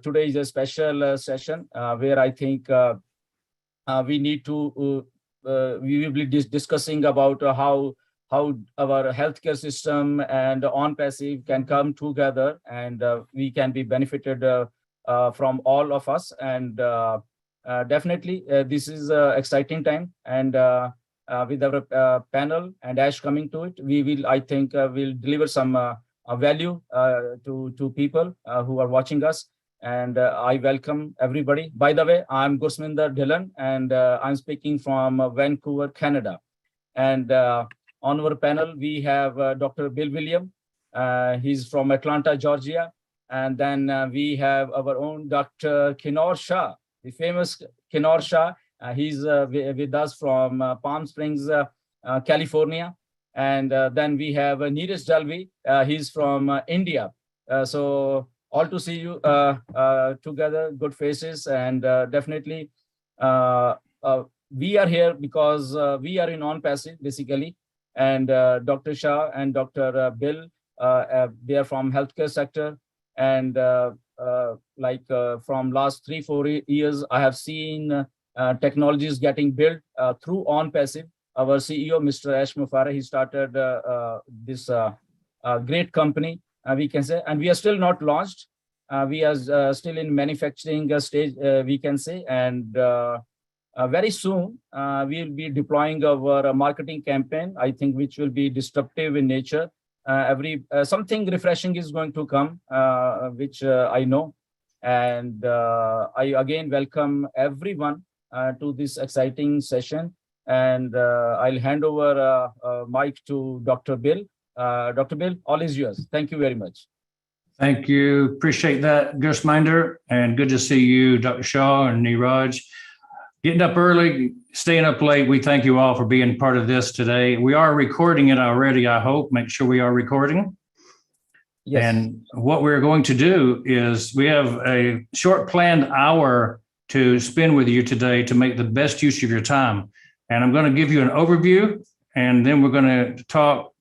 today is a special session where I think we need to, we will be discussing about how our healthcare system and on-passive can come together, and we can be benefited from all of us. And definitely, this is an exciting time. And with our panel and Ash coming to it, we will, I think, will deliver some value to people who are watching us. And I welcome everybody. By the way, I'm Gurshminder Dhillon, and I'm speaking from Vancouver, Canada. And on our panel, we have Dr. Bill William. He's from Atlanta, Georgia. And then we have our own Dr. Kinnaur Shah, the famous Kinnaur Shah. He's with us from Palm Springs, California. And then we have Neeraj Dalvi. He's from India. So all to see you together, good faces. And definitely, we are here because we are in on-passive, basically. And Dr. Shah and Dr. Bill, they are from healthcare sector. And from last 3-4 years, I have seen technologies getting built through on-passive. Our CEO, Mr. Ash Mufareh, he started this great company, we can say, and we are still not launched. We are still in manufacturing stage, we can say, and very soon we'll be deploying our marketing campaign, I think, which will be disruptive in nature. Something refreshing is going to come, which I know. And I again welcome everyone to this exciting session. And I'll hand over mic to Dr. Bill. Dr. Bill, all is yours. Thank you very much. Thank you. Appreciate that, Gurshminder. And good to see you, Dr. Shah and Neeraj. Getting up early, staying up late, we thank you all for being part of this today. We are recording it already, I hope. Make sure we are recording. Yes. And what we're going to do is we have a short planned hour to spend with you today to make the best use of your time. And I'm going to give you an overview, and then we're going to talk.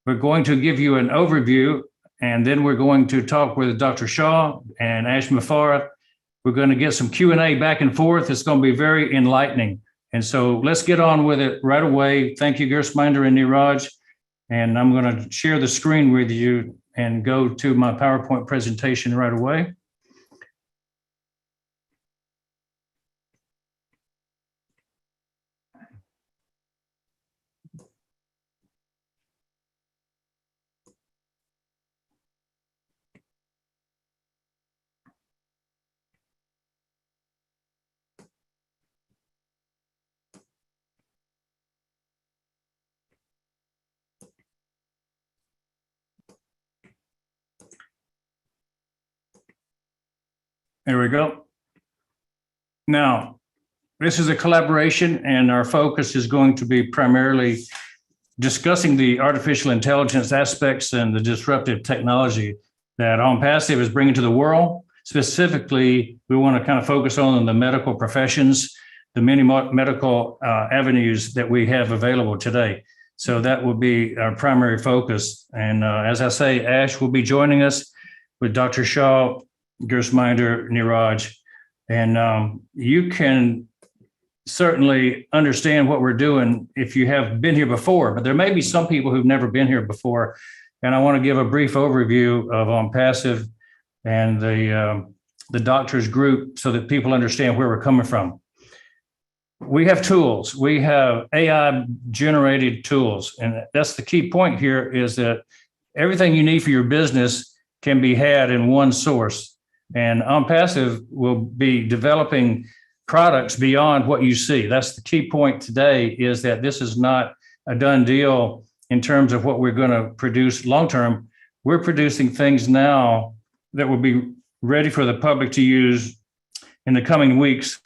We're going to give you an overview, and then we're going to talk with Dr. Shah and Ash Mufareh. We're going to get some Q&A back and forth. It's going to be very enlightening. And so let's get on with it right away. Thank you, Gurshminder and Neeraj. And I'm going to share the screen with you and go to my PowerPoint presentation right away. There we go. Now, this is a collaboration, and our focus is going to be primarily discussing the artificial intelligence aspects and the disruptive technology that OnPassive is bringing to the world. Specifically, we want to kind of focus on the medical professions, the many medical avenues that we have available today. So that will be our primary focus. And as I say, Ash will be joining us with Dr. Shah, Gurshminder, Neeraj, and you can certainly understand what we're doing if you have been here before, but there may be some people who've never been here before, and I want to give a brief overview of OnPassive and the doctors group so that people understand where we're coming from. We have tools. We have AI-generated tools, and that's the key point here, is that everything you need for your business can be had in one source. And OnPassive will be developing products beyond what you see. That's the key point today, is that this is not a done deal in terms of what we're going to produce long-term. We're producing things now that will be ready for the public to use in the coming weeks,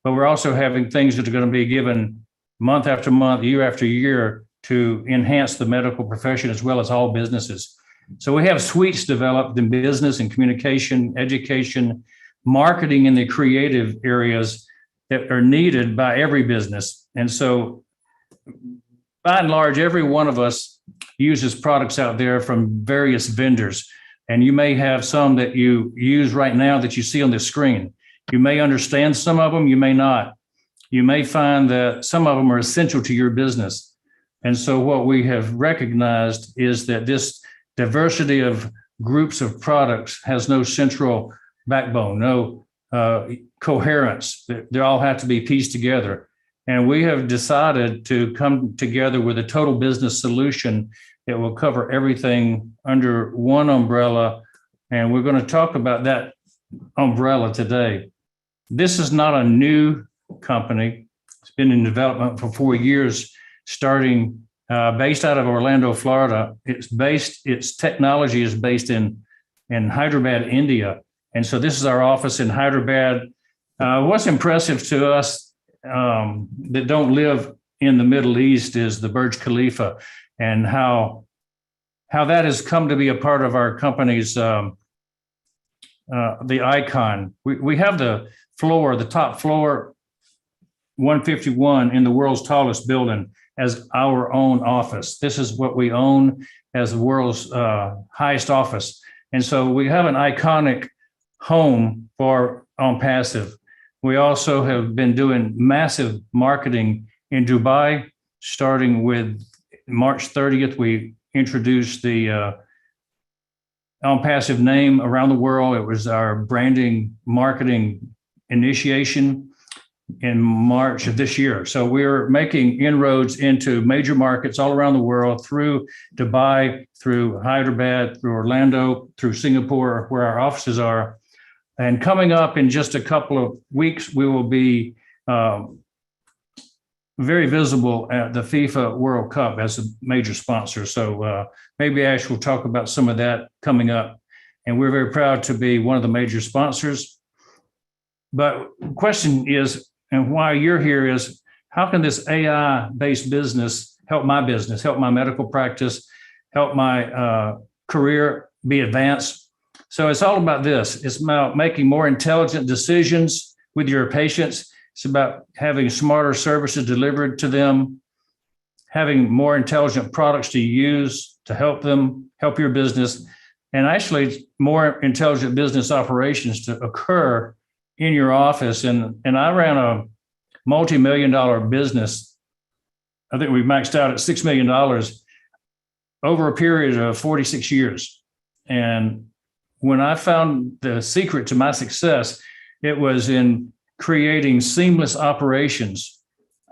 but we're also having things that are going to be given month after month, year after year, to enhance the medical profession as well as all businesses. So we have suites developed in business and communication, education, marketing, in the creative areas that are needed by every business. And so by and large, every one of us uses products out there from various vendors. And you may have some that you use right now that you see on the screen. You may understand some of them, you may not. You may find that some of them are essential to your business. And so what we have recognized is that this diversity of groups of products has no central backbone, no coherence. They all have to be pieced together. And we have decided to come together with a total business solution that will cover everything under one umbrella. And we're going to talk about that umbrella today. This is not a new company. It's been in development for 4 years, starting based out of Orlando, Florida. Its technology is based in Hyderabad, India. And so this is our office in Hyderabad. What's impressive to us that don't live in the Middle East is the Burj Khalifa and how that has come to be a part of our company's the icon. We have the top floor, 151 in the world's tallest building as our own office. This is what we own as the world's highest office. And so we have an iconic home for OnPassive. We also have been doing massive marketing in Dubai, starting with March 30th. We introduced the OnPassive name around the world. It was our branding marketing initiation in March of this year. So we're making inroads into major markets all around the world through Dubai, through Hyderabad, through Orlando, through Singapore, where our offices are. And coming up in just a couple of weeks, we will be very visible at the FIFA World Cup as a major sponsor. So maybe Ash will talk about some of that coming up. And we're very proud to be one of the major sponsors. But the question is, and why you're here is, how can this AI-based business help my business, help my medical practice, help my career be advanced? So it's all about this. It's about making more intelligent decisions with your patients. It's about having smarter services delivered to them, having more intelligent products to use to help them, help your business, and actually more intelligent business operations to occur in your office. And I ran a multi-million-dollar business. I think we maxed out at $6 million over a period of 46 years. And when I found the secret to my success, it was in creating seamless operations.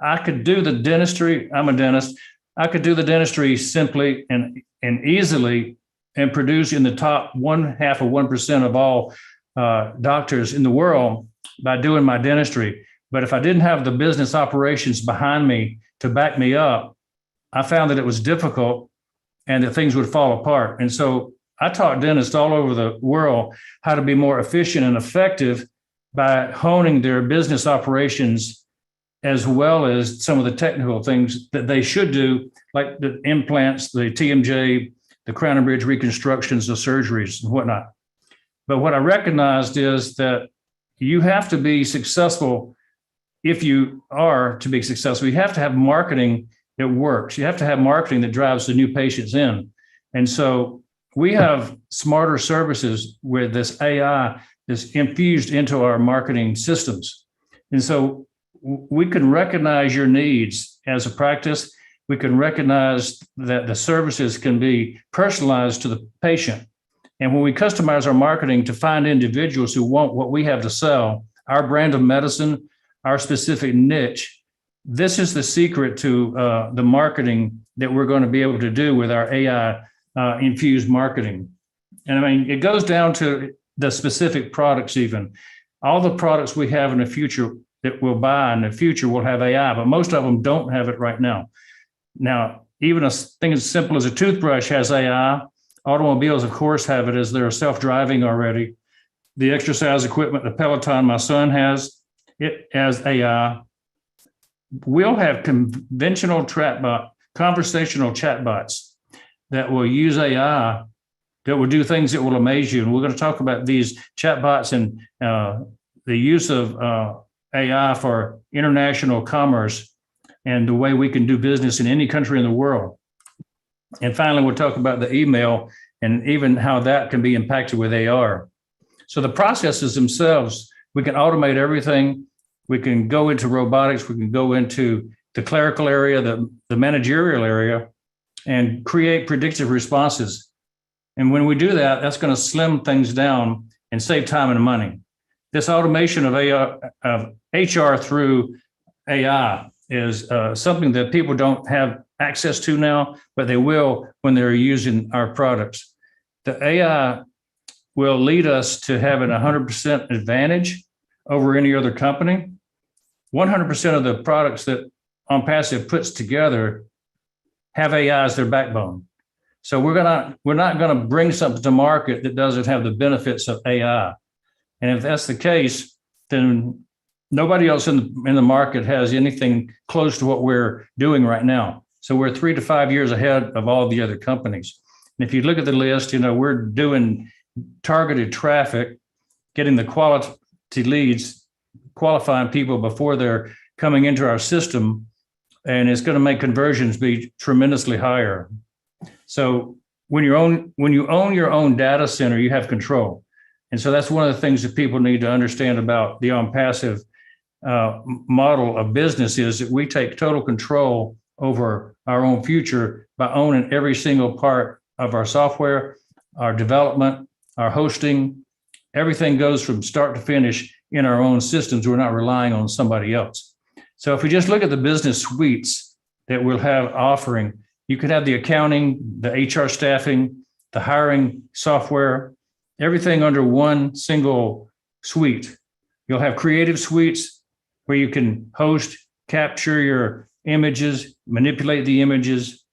I could do the dentistry. I'm a dentist. I could do the dentistry simply and easily and produce in the top 0.5% of all doctors in the world by doing my dentistry. But if I didn't have the business operations behind me to back me up, I found that it was difficult and that things would fall apart. And so I taught dentists all over the world how to be more efficient and effective by honing their business operations, as well as some of the technical things that they should do, like the implants, the TMJ, the crown and bridge reconstructions, the surgeries and whatnot. But what I recognized is that you have to be successful. If you are to be successful, you have to have marketing that works. You have to have marketing that drives the new patients in. And so we have smarter services with this AI that's infused into our marketing systems. And so we can recognize your needs as a practice. We can recognize that the services can be personalized to the patient. And when we customize our marketing to find individuals who want what we have to sell, our brand of medicine, our specific niche, this is the secret to the marketing that we're going to be able to do with our AI infused marketing. And I mean, it goes down to the specific products even. All the products we have in the future that we'll buy in the future will have AI, but most of them don't have it right now. Now, even a thing as simple as a toothbrush has AI. Automobiles, of course, have it as they're self-driving already. The exercise equipment, the Peloton my son has, it has AI. We'll have conventional conversational chatbots that will use AI that will do things that will amaze you. And we're going to talk about these chatbots and the use of AI for international commerce and the way we can do business in any country in the world. And finally, we'll talk about the email and even how that can be impacted with AR. So the processes themselves, we can automate everything. We can go into robotics. We can go into the clerical area, the managerial area, and create predictive responses. And when we do that, that's going to slim things down and save time and money. This automation of HR through AI is something that people don't have access to now, but they will when they're using our products. The AI will lead us to having 100% advantage over any other company. 100% of the products that OnPassive puts together have AI as their backbone. So we're not going to bring something to market that doesn't have the benefits of AI. And if that's the case, then nobody else in the market has anything close to what we're doing right now. So we're 3 to 5 years ahead of all the other companies. And if you look at the list, we're doing targeted traffic, getting the quality leads, qualifying people before they're coming into our system, and it's going to make conversions be tremendously higher. So when you own your own data center, you have control. And so that's one of the things that people need to understand about the OnPassive model of business is that we take total control over our own future by owning every single part of our software, our development, our hosting. Everything goes from start to finish in our own systems. We're not relying on somebody else. So if we just look at the business suites that we'll have offering, you could have the accounting, the HR staffing, the hiring software, everything under one single suite. You'll have creative suites where you can host, capture your images, manipulate the images.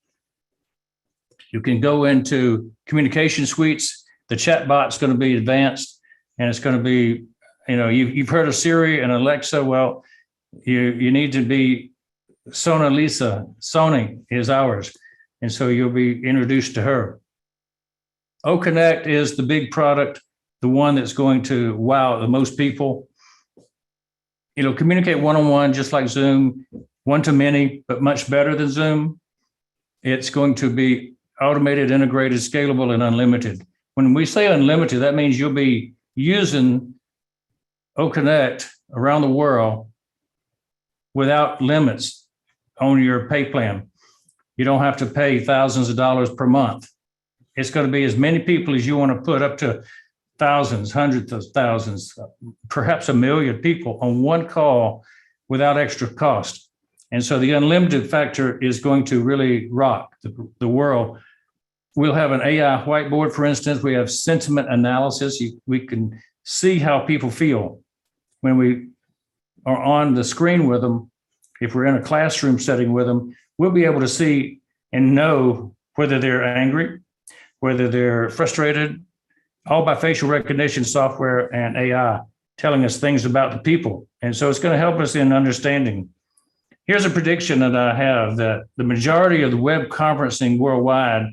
You can go into communication suites. The chat bot's going to be advanced, and it's going to be, you've heard of Siri and Alexa. Well, you need to be Sona Lisa. Sony is ours. And so you'll be introduced to her. OConnect is the big product, the one that's going to wow the most people. It'll communicate one-on-one, just like Zoom, one-to-many, but much better than Zoom. It's going to be automated, integrated, scalable, and unlimited. When we say unlimited, that means you'll be using OConnect around the world without limits on your pay plan. You don't have to pay thousands of dollars per month. It's going to be as many people as you want to put, up to thousands, hundreds of thousands, perhaps 1 million people on one call without extra cost. And so the unlimited factor is going to really rock the world. We'll have an AI whiteboard, for instance. We have sentiment analysis. We can see how people feel when we are on the screen with them. If we're in a classroom setting with them, we'll be able to see and know whether they're angry, whether they're frustrated, all by facial recognition software and AI telling us things about the people. And so it's going to help us in understanding. Here's a prediction that I have, that the majority of the web conferencing worldwide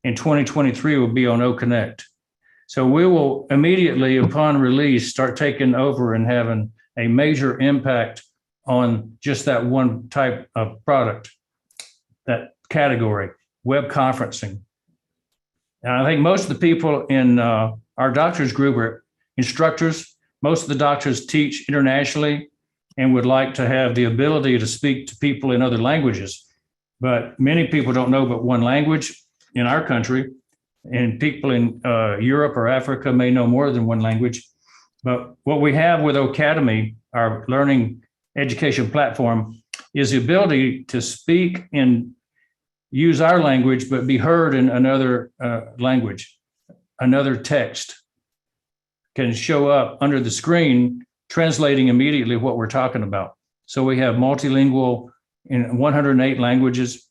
in 2023 will be on OConnect. So we will immediately, upon release, start taking over and having a major impact on just that one type of product, that category, web conferencing. And I think most of the people in our doctors group are instructors. Most of the doctors teach internationally and would like to have the ability to speak to people in other languages. But many people don't know but one language in our country, and people in Europe or Africa may know more than one language. But what we have with Academy, our learning education platform, is the ability to speak and use our language, but be heard in another language. Another text can show up under the screen, translating immediately what we're talking about. So we have multilingual in 108 languages,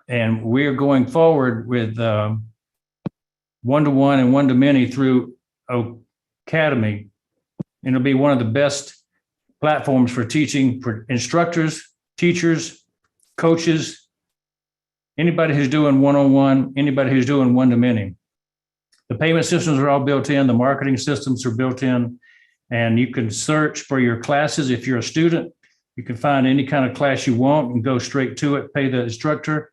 and we're going forward with one-to-one and one-to-many through Academy. And it'll be one of the best platforms for teaching for instructors, teachers, coaches, anybody who's doing one-on-one, anybody who's doing one-to-many. The payment systems are all built in. The marketing systems are built in. And you can search for your classes. If you're a student, you can find any kind of class you want and go straight to it, pay the instructor.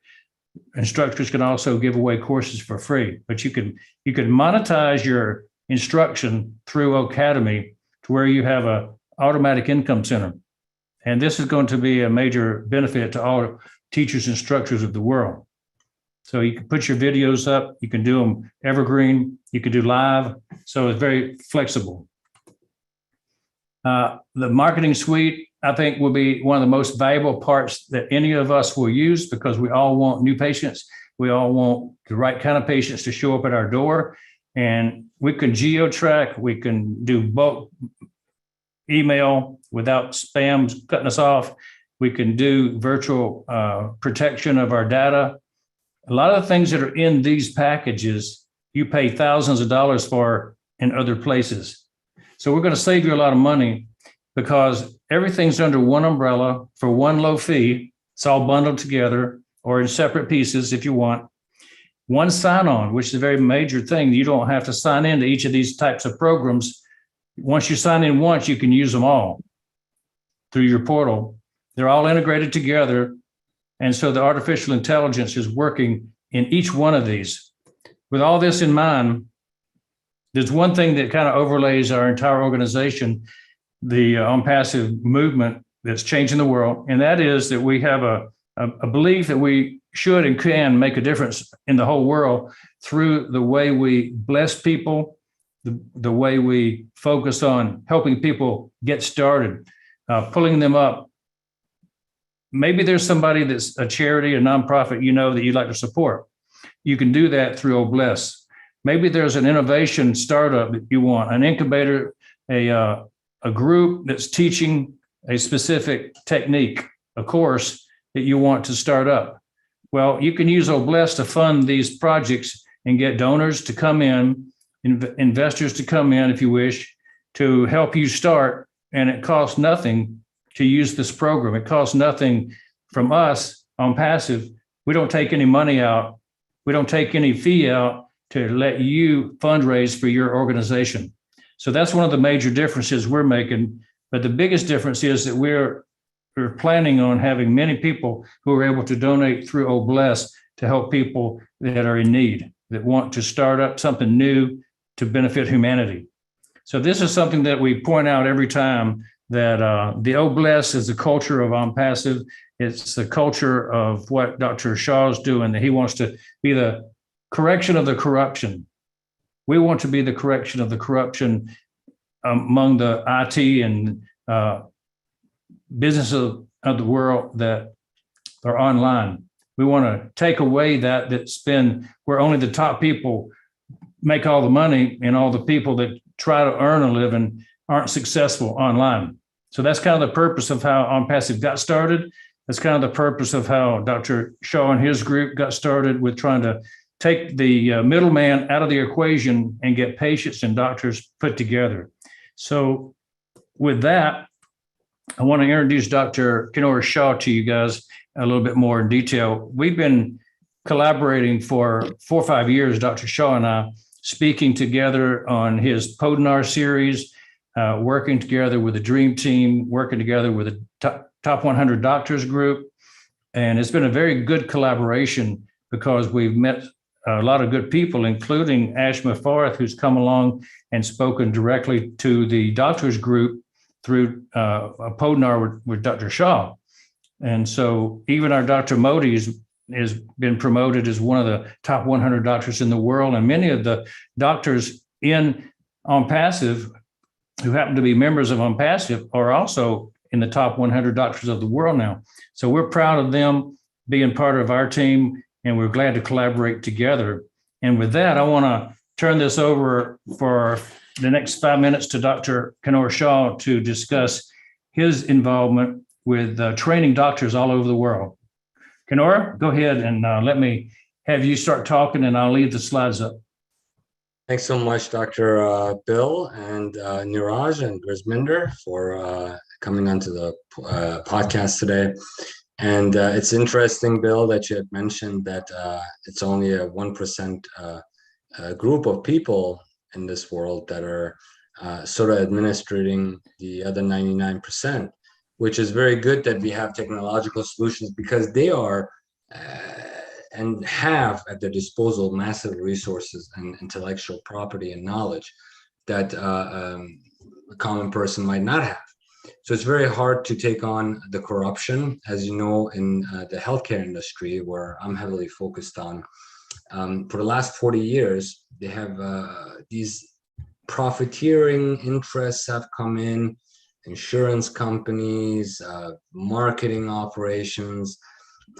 instructors can also give away courses for free, but you can monetize your instruction through Academy to where you have a automatic income center. And this is going to be a major benefit to all teachers, instructors of the world. So you can put your videos up, you can do them evergreen, you can do live. So it's very flexible. The marketing suite, I think, will be one of the most valuable parts that any of us will use, because we all want new patients. We all want the right kind of patients to show up at our door. And we can geo-track, we can do bulk email without spam cutting us off. We can do virtual protection of our data. A lot of the things that are in these packages, you pay thousands of dollars for in other places. So we're going to save you a lot of money, because everything's under one umbrella for one low fee. It's all bundled together or in separate pieces if you want. One sign-on, which is a very major thing. You don't have to sign into each of these types of programs. Once you sign in once, you can use them all through your portal. They're all integrated together. And so the artificial intelligence is working in each one of these. With all this in mind, there's one thing that kind of overlays our entire organization, the OnPassive movement that's changing the world. And that is that we have a belief that we should and can make a difference in the whole world through the way we bless people, the way we focus on helping people get started, pulling them up. Maybe there's somebody that's a charity, a nonprofit, that you'd like to support. You can do that through OBless. Maybe there's an innovation startup that you want, an incubator, a group that's teaching a specific technique, a course that you want to start up. Well, you can use OBless to fund these projects and get donors to come in, investors to come in, if you wish, to help you start. And it costs nothing to use this program. It costs nothing from us OnPassive. We don't take any money out. We don't take any fee out to let you fundraise for your organization. So that's one of the major differences we're making. But the biggest difference is that we're planning on having many people who are able to donate through OBless to help people that are in need, that want to start up something new to benefit humanity. So this is something that we point out every time, that the OBless is the culture of OnPassive. It's the culture of what Dr. Shaw is doing, that he wants to be the correction of the corruption. We want to be the correction of the corruption among the IT and business of the world that are online. We want to take away that's been where only the top people make all the money, and all the people that try to earn a living aren't successful online. So that's kind of the purpose of how OnPassive got started. That's kind of the purpose of how Dr. Shaw and his group got started, with trying to take the middleman out of the equation and get patients and doctors put together. So with that, I want to introduce Dr. Kenora Shaw to you guys a little bit more in detail. We've been collaborating for 4 or 5 years, Dr. Shaw and I, speaking together on his Podinar series, working together with the Dream Team, working together with the top 100 Doctors group. And it's been a very good collaboration, because we've met a lot of good people, including Ash Mufareh, who's come along and spoken directly to the Doctors group through a Podinar with Dr. Shaw. And so even our Dr. Modi has been promoted as one of the top 100 doctors in the world. And many of the doctors in OnPassive who happen to be members of OnPassive are also in the top 100 doctors of the world now. So we're proud of them being part of our team, and we're glad to collaborate together. And with that, I want to turn this over for the next 5 minutes to Dr. Kenora Shaw to discuss his involvement with training doctors all over the world. Kenora, go ahead and let me have you start talking, and I'll leave the slides up. Thanks so much, Dr. Bill and Niraj and Grisminder, for coming onto the podcast today. And it's interesting, Bill, that you had mentioned that it's only a 1% group of people in this world that are sort of administrating the other 99%, which is very good that we have technological solutions, because they are and have at their disposal massive resources and intellectual property and knowledge that a common person might not have. So it's very hard to take on the corruption, as you know, in the healthcare industry, where I'm heavily focused on. For the last 40 years, they have these profiteering interests have come in, insurance companies, marketing operations,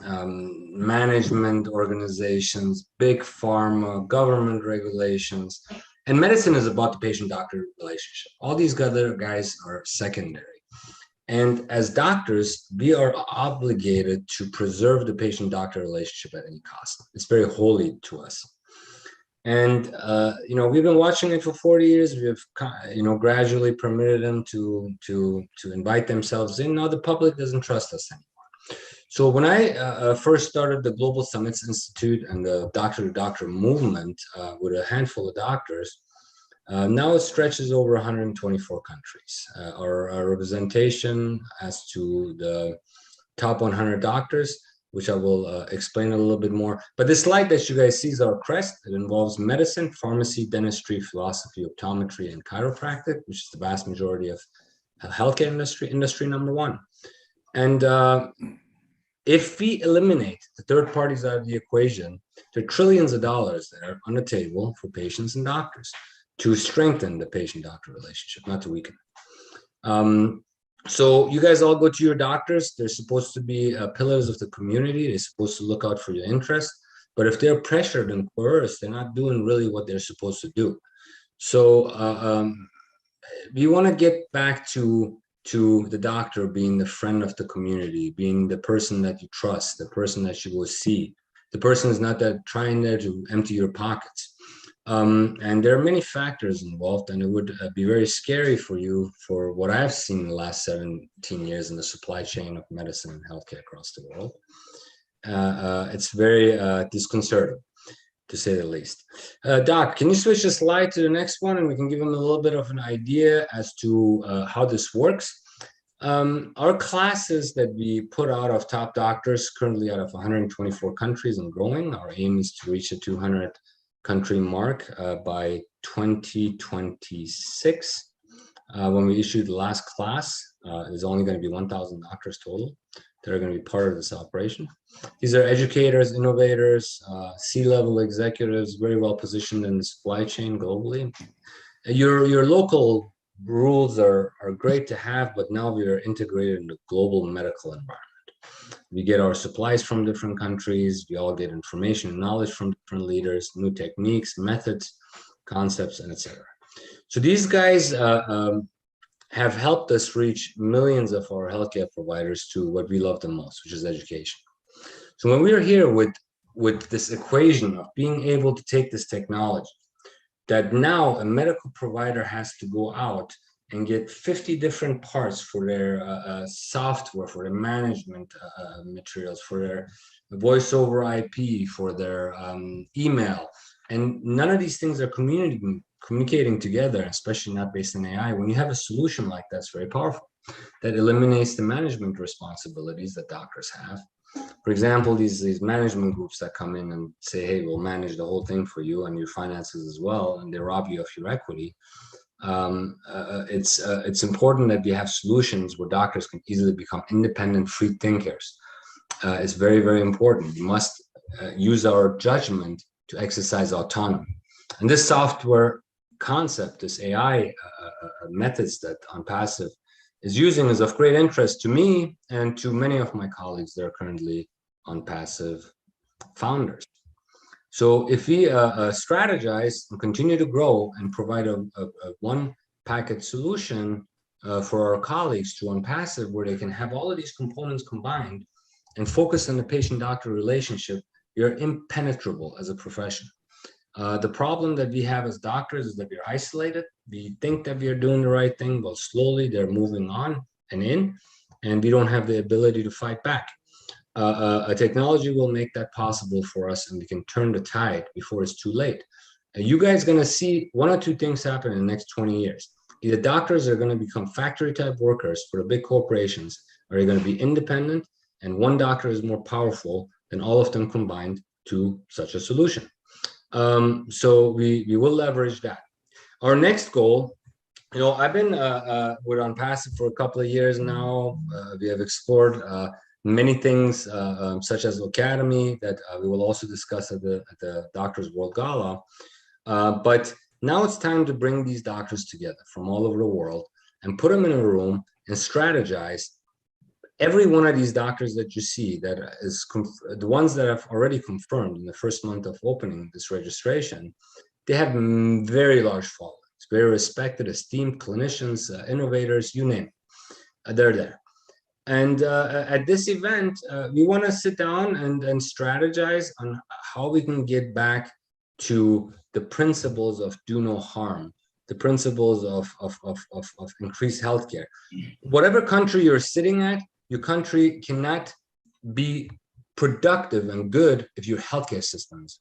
management organizations, big pharma, government regulations, and medicine is about the patient-doctor relationship. All these other guys are secondary. And as doctors, we are obligated to preserve the patient-doctor relationship at any cost. It's very holy to us. And, we've been watching it for 40 years. We've, gradually permitted them to invite themselves in. Now the public doesn't trust us anymore. So when I first started the Global Summits Institute and the doctor-to-doctor movement with a handful of doctors, now it stretches over 124 countries. Our representation as to the top 100 doctors, which I will explain a little bit more. But this slide that you guys see is our crest. It involves medicine, pharmacy, dentistry, philosophy, optometry, and chiropractic, which is the vast majority of healthcare industry number one. And if we eliminate the third parties out of the equation, there are trillions of dollars that are on the table for patients and doctors to strengthen the patient-doctor relationship, not to weaken it. So you guys all go to your doctors. They're supposed to be pillars of the community. They're supposed to look out for your interests. But if they're pressured and coerced, they're not doing really what they're supposed to do. So we want to get back to the doctor being the friend of the community, being the person that you trust, the person that you go see. The person is not that trying there to empty your pockets. And there are many factors involved, and it would be very scary for you for what I've seen in the last 17 years in the supply chain of medicine and healthcare across the world. It's very disconcerting, to say the least. Doc, can you switch the slide to the next one, and we can give them a little bit of an idea as to how this works. Our classes that we put out of top doctors, currently out of 124 countries and growing. Our aim is to reach a 200 country mark by 2026. When we issue the last class, there's only going to be 1,000 doctors total that are going to be part of this operation. These are educators, innovators, C-level executives, very well positioned in the supply chain globally. Your local rules are great to have, but now we are integrated in the global medical environment. We get our supplies from different countries. We all get information and knowledge from different leaders, new techniques, methods, concepts, and etc. So these guys have helped us reach millions of our healthcare providers to what we love the most, which is education. So when we are here with this equation of being able to take this technology, that now a medical provider has to go out and get 50 different parts for their software, for their management materials, for their voice over IP, for their email. And none of these things are communicating together, especially not based on AI. When you have a solution like that, it's very powerful. That eliminates the management responsibilities that doctors have. For example, these management groups that come in and say, hey, we'll manage the whole thing for you and your finances as well, and they rob you of your equity. It's important that we have solutions where doctors can easily become independent, free thinkers. It's very, very important. We must use our judgment to exercise autonomy. And this software concept, this AI methods that OnPassive is using is of great interest to me and to many of my colleagues that are currently OnPassive founders. So if we strategize and continue to grow and provide a one package solution for our colleagues to OnPassive, where they can have all of these components combined and focus on the patient-doctor relationship, you're impenetrable as a profession. The problem that we have as doctors is that we're isolated. We think that we are doing the right thing, but slowly they're moving on and in, and we don't have the ability to fight back. A technology will make that possible for us, and we can turn the tide before it's too late. You guys are going to see one or two things happen in the next 20 years. Either doctors are going to become factory-type workers for the big corporations, or they're going to be independent, and one doctor is more powerful than all of them combined, to such a solution. So we will leverage that. Our next goal, I've been with OnPassive for a couple of years now. We have explored many things, such as Academy, that we will also discuss at the Doctors World Gala. But now it's time to bring these doctors together from all over the world and put them in a room and strategize. Every one of these doctors that you see, that is the ones that have already confirmed in the first month of opening this registration, they have very large followings, very respected, esteemed clinicians, innovators, you name it. They're there. And at this event, we want to sit down and strategize on how we can get back to the principles of do no harm, the principles of increased healthcare. Whatever country you're sitting at, your country cannot be productive and good if your healthcare system is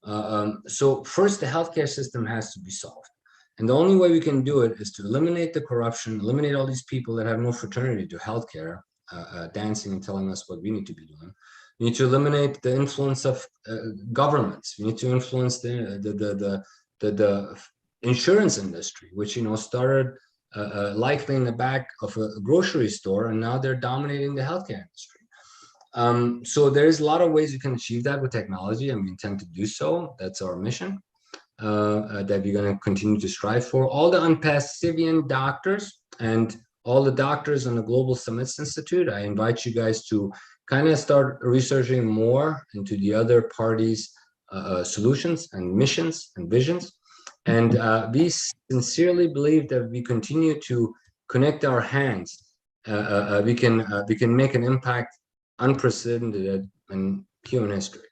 good. So first, the healthcare system has to be solved. And the only way we can do it is to eliminate the corruption, eliminate all these people that have no fraternity to healthcare, dancing and telling us what we need to be doing. We need to eliminate the influence of governments. We need to influence the insurance industry, which started likely in the back of a grocery store, and now they're dominating the healthcare industry. So there's a lot of ways you can achieve that with technology, and we intend to do so. That's our mission. That we're going to continue to strive for. All the OnPassivian doctors and all the doctors in the Global Summits Institute, I invite you guys to kind of start researching more into the other parties' solutions and missions and visions. And we sincerely believe that we continue to connect our hands. We can make an impact unprecedented in human history.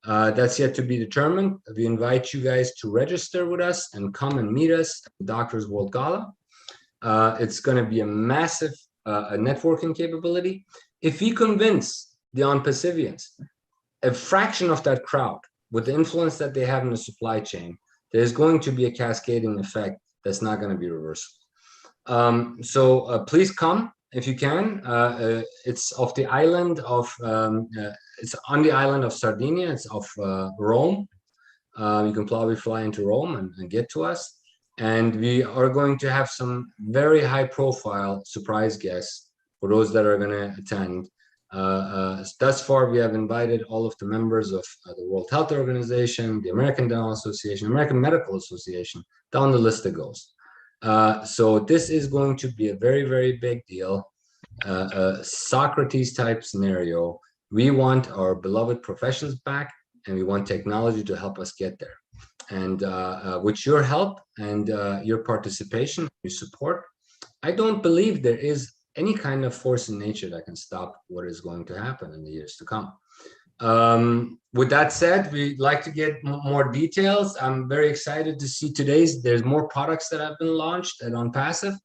That's yet to be determined. We invite you guys to register with us and come and meet us at the Doctors World Gala. It's going to be a massive networking capability. If we convince the OnPassivians, a fraction of that crowd, with the influence that they have in the supply chain, there's going to be a cascading effect that's not going to be reversible. So please come if you can. It's off the island of it's on the island of Sardinia. It's off Rome. You can probably fly into Rome and get to us. And we are going to have some very high profile surprise guests for those that are going to attend. Thus far, we have invited all of the members of the World Health Organization, the American Dental Association, American Medical Association, down the list it goes. So this is going to be a very, very big deal, Socrates type scenario. We want our beloved professions back, and we want technology to help us get there. And with your help and your participation, your support, I don't believe there is any kind of force in nature that can stop what is going to happen in the years to come. With that said, we'd like to get more details. I'm very excited to see there's more products that have been launched at OnPassive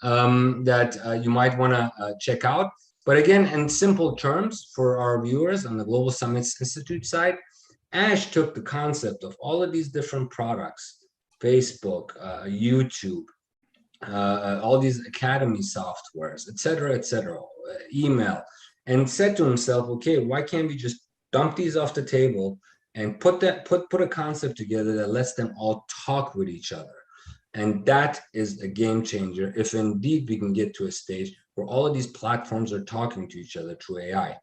that you might want to check out. But again, in simple terms for our viewers on the Global Summits Institute side, Ash took the concept of all of these different products, Facebook, YouTube, all these academy softwares, et cetera, email, and said to himself, okay, why can't we just dump these off the table and put a concept together that lets them all talk with each other? And that is a game changer if indeed we can get to a stage where all of these platforms are talking to each other through AI.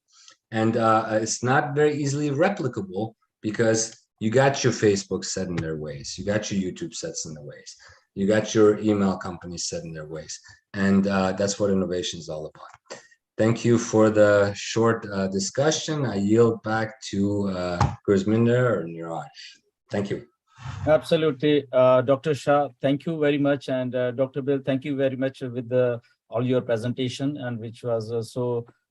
And it's not very easily replicable because you got your Facebook set in their ways, you got your YouTube sets in their ways, you got your email companies set in their ways. And that's what innovation is all about. Thank you for the short discussion. I yield back to Gurminder or Niraj. Thank you. Absolutely, Dr. Shah, thank you very much. And Dr. Bill, thank you very much with all your presentation, and which was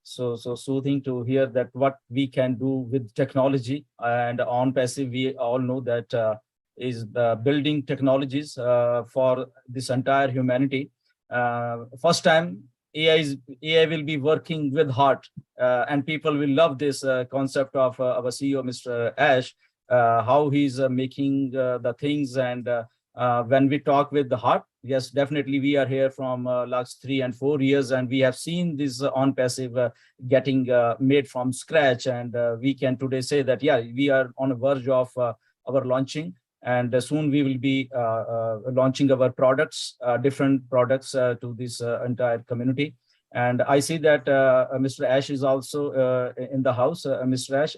so soothing to hear that what we can do with technology. And OnPassive, we all know that is building technologies for this entire humanity. First time AI will be working with heart, and people will love this concept of our CEO, Mr. Ash, how he's making the things and when we talk with the heart, yes, definitely we are here from last 3 and 4 years, and we have seen this on-passive getting made from scratch. And we can today say that, yeah, we are on the verge of our launching. And soon we will be launching our products, different products to this entire community. And I see that Mr. Ash is also in the house. Mr. Ash,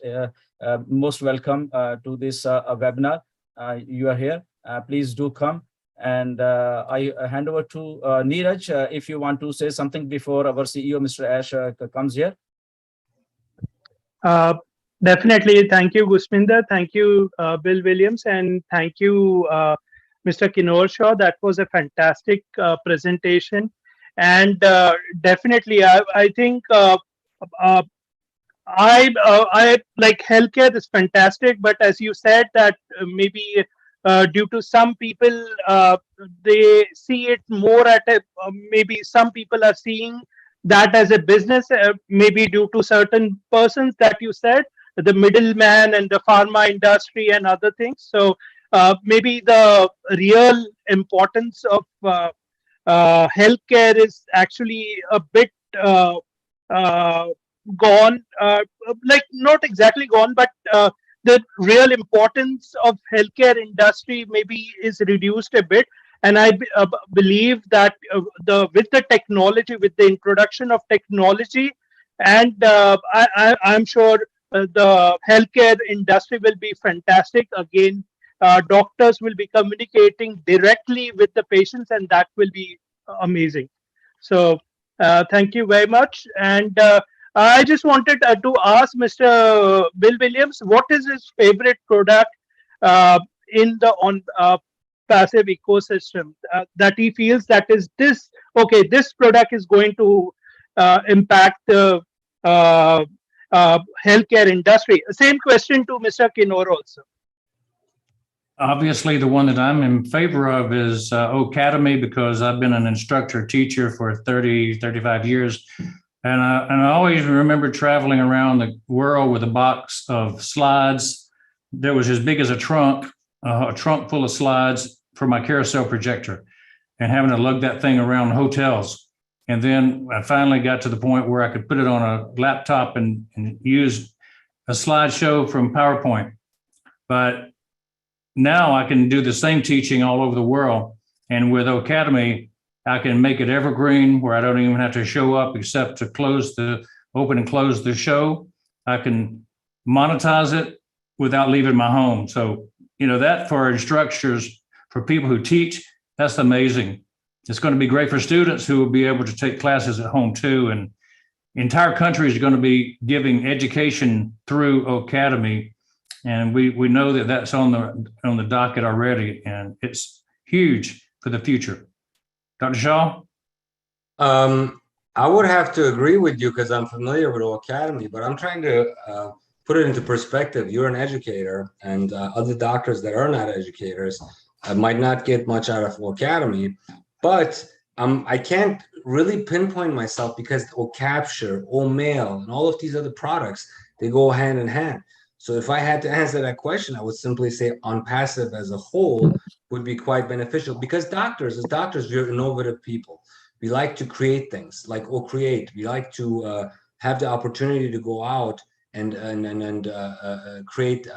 most welcome to this webinar. You are here. Please do come. And I hand over to Neeraj, if you want to say something before our CEO, Mr. Ash, comes here. Definitely. Thank you, Gusminder. Thank you, Bill Williams. And thank you, Mr. Kinor Shaw. That was a fantastic presentation. And definitely, I think I like healthcare is fantastic, but as you said that maybe due to some people, they see it more at a maybe some people are seeing that as a business, maybe due to certain persons that you said, the middleman and the pharma industry and other things. So maybe the real importance of healthcare is actually a bit uh, gone, like not exactly gone, but the real importance of healthcare industry maybe is reduced a bit. And I believe that with the technology, with the introduction of technology, and I'm sure the healthcare industry will be fantastic. Again, doctors will be communicating directly with the patients, and that will be amazing. So thank you very much. And I just wanted to ask Mr. Bill Williams, what is his favorite product in the on passive ecosystem that he feels that is this, okay, this product is going to impact the healthcare industry. Same question to Mr. Kinor also. Obviously, the one that I'm in favor of is Academy, because I've been an instructor teacher for 30, 35 years. And I always remember traveling around the world with a box of slides that was as big as a trunk full of slides for my carousel projector, and having to lug that thing around hotels. And then I finally got to the point where I could put it on a laptop and use a slideshow from PowerPoint. But now I can do the same teaching all over the world. And with Academy, I can make it evergreen, where I don't even have to show up except to open and close the show. I can monetize it without leaving my home. So, that for instructors, for people who teach, that's amazing. It's going to be great for students who will be able to take classes at home too. And entire countries are going to be giving education through Academy. And we know that that's on the docket already, and it's huge for the future. Dr. Shaw? I would have to agree with you because I'm familiar with Academy, but I'm trying to put it into perspective. You're an educator, and other doctors that are not educators might not get much out of Academy, but I can't really pinpoint myself because OCapture, OMail, and all of these other products, they go hand in hand. So if I had to answer that question, I would simply say OnPassive as a whole would be quite beneficial, because as doctors, we're innovative people. We like to create things like create. We like to have the opportunity to go out and create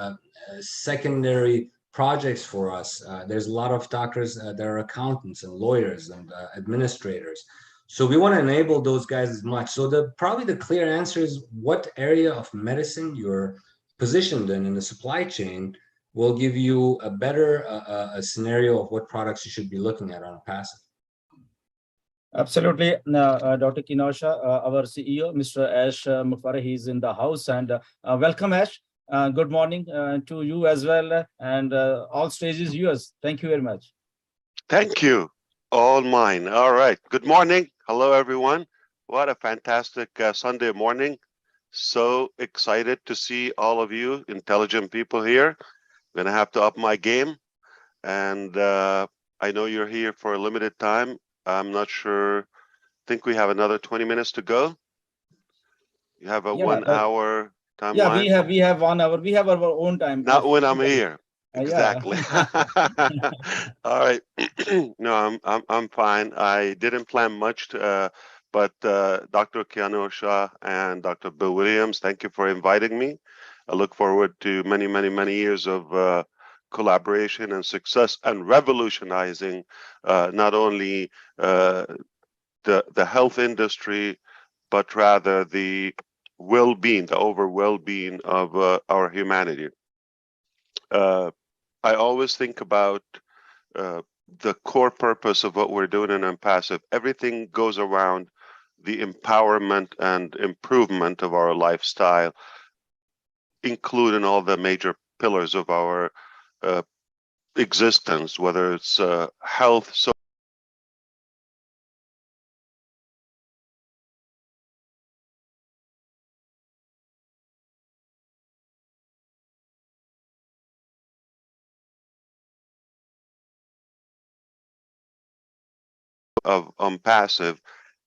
secondary projects for us. There's a lot of doctors that are accountants and lawyers and administrators. So we want to enable those guys as much. So probably the clear answer is what area of medicine you're positioned in the supply chain will give you a better a scenario of what products you should be looking at on passive. Absolutely. Dr. Kinosha, our CEO, Mr. Ash Mufareh, he's in the house. And welcome, Ash. Good morning to you as well. And all stages yours. Thank you very much. Thank you. All mine. All right. Good morning. Hello, everyone. What a fantastic Sunday morning. So excited to see all of you intelligent people here. I'm going to have to up my game. And I know you're here for a limited time. I'm not sure. I think we have another 20 minutes to go. You have a 1 hour timeline? Yeah, we have 1 hour. We have our own time. Not when I'm here. Yeah. Exactly. All right. No, I'm fine. I didn't plan much, but Dr. Keanu Shah and Dr. Bill Williams, thank you for inviting me. I look forward to many, many, many years of collaboration and success and revolutionizing not only the health industry, but rather the well-being, the over well-being of our humanity. Uh, I always think about uh, the core purpose of what we're doing in Impassive. Everything goes around the empowerment and improvement of our lifestyle, including all the major pillars of our uh, existence, whether it's health, so of passive.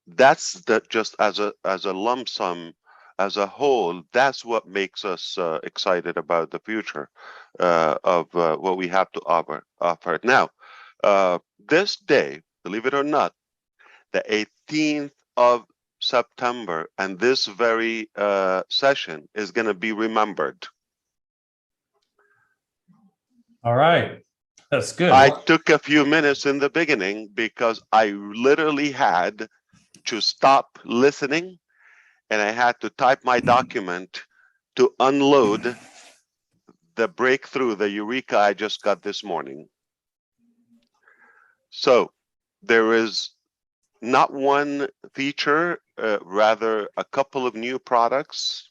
That's just as a lump sum, as a whole. That's what makes us excited about the future of what we have to offer. Now, this day, believe it or not, the 18th of September, and this very session is going to be remembered. All right. That's good. I took a few minutes in the beginning because I literally had to stop listening and I had to type my document to unload the breakthrough, the eureka I just got this morning. So there is not one feature, rather a couple of new products.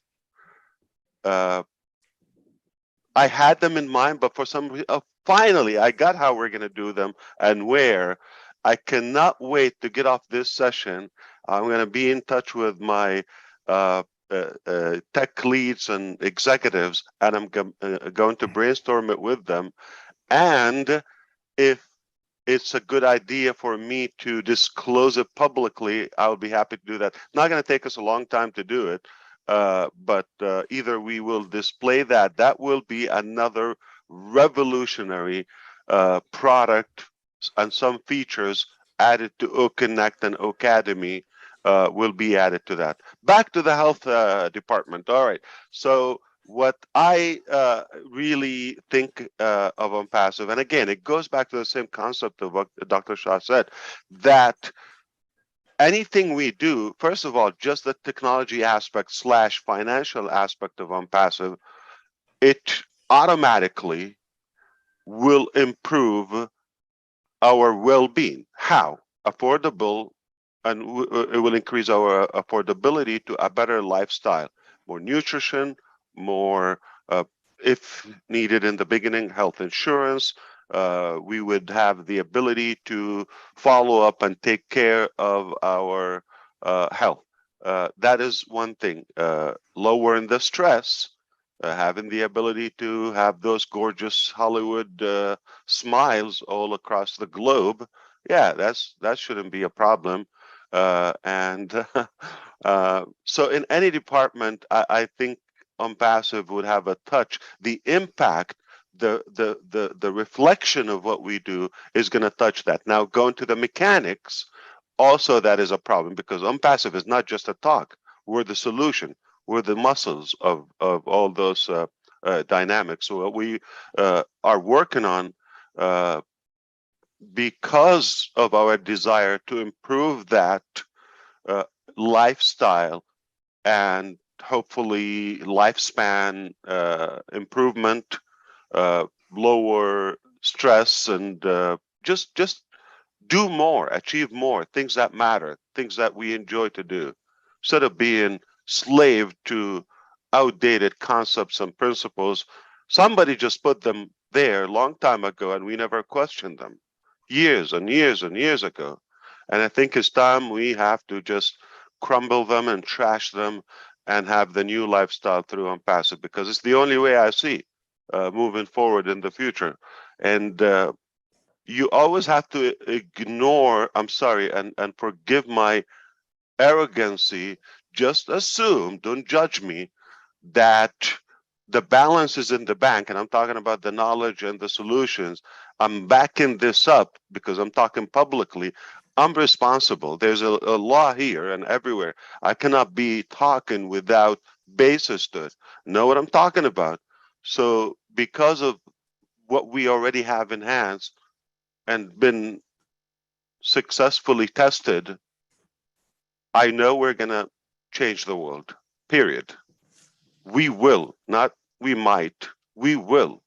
I had them in mind, but for some reason, finally, I got how we're going to do them and where. I cannot wait to get off this session. I'm going to be in touch with my tech leads and executives, and I'm going to brainstorm it with them. And if it's a good idea for me to disclose it publicly, I'll be happy to do that. Not going to take us a long time to do it, but either we will display that. That will be another revolutionary product and some features added to OConnect and Ocademy will be added to that. Back to the health department. All right. So what I really think of on passive, and again, it goes back to the same concept of what Dr. Shah said, that anything we do, first of all, just the technology aspect / financial aspect of OnPassive, it automatically will improve our well-being. How? Affordable, and it will increase our affordability to a better lifestyle, more nutrition, more, if needed in the beginning, health insurance. We would have the ability to follow up and take care of our health. That is one thing. Lowering the stress, having the ability to have those gorgeous Hollywood smiles all across the globe. Yeah, that shouldn't be a problem. And so in any department, I think OnPassive would have a touch. The impact, the reflection of what we do is going to touch that. Now, going to the mechanics, also that is a problem because OnPassive is not just a talk. We're the solution. We're the muscles of all those dynamics. So what we are working on, because of our desire to improve that lifestyle and hopefully lifespan improvement, lower stress, and just do more, achieve more, things that matter, things that we enjoy to do, instead of being slave to outdated concepts and principles. Somebody just put them there a long time ago and we never questioned them, years and years and years ago. And I think it's time we have to just crumble them and trash them and have the new lifestyle through OnPassive, because it's the only way I see moving forward in the future. And you always have to ignore, I'm sorry, and forgive my arrogancy, just assume, don't judge me, that the balance is in the bank, and I'm talking about the knowledge and the solutions. I'm backing this up because I'm talking publicly. I'm responsible. There's a law here and everywhere. I cannot be talking without basis to it. Know what I'm talking about? So because of what we already have enhanced and been successfully tested, I know we're gonna change the world. Period. We will, not we might. We will.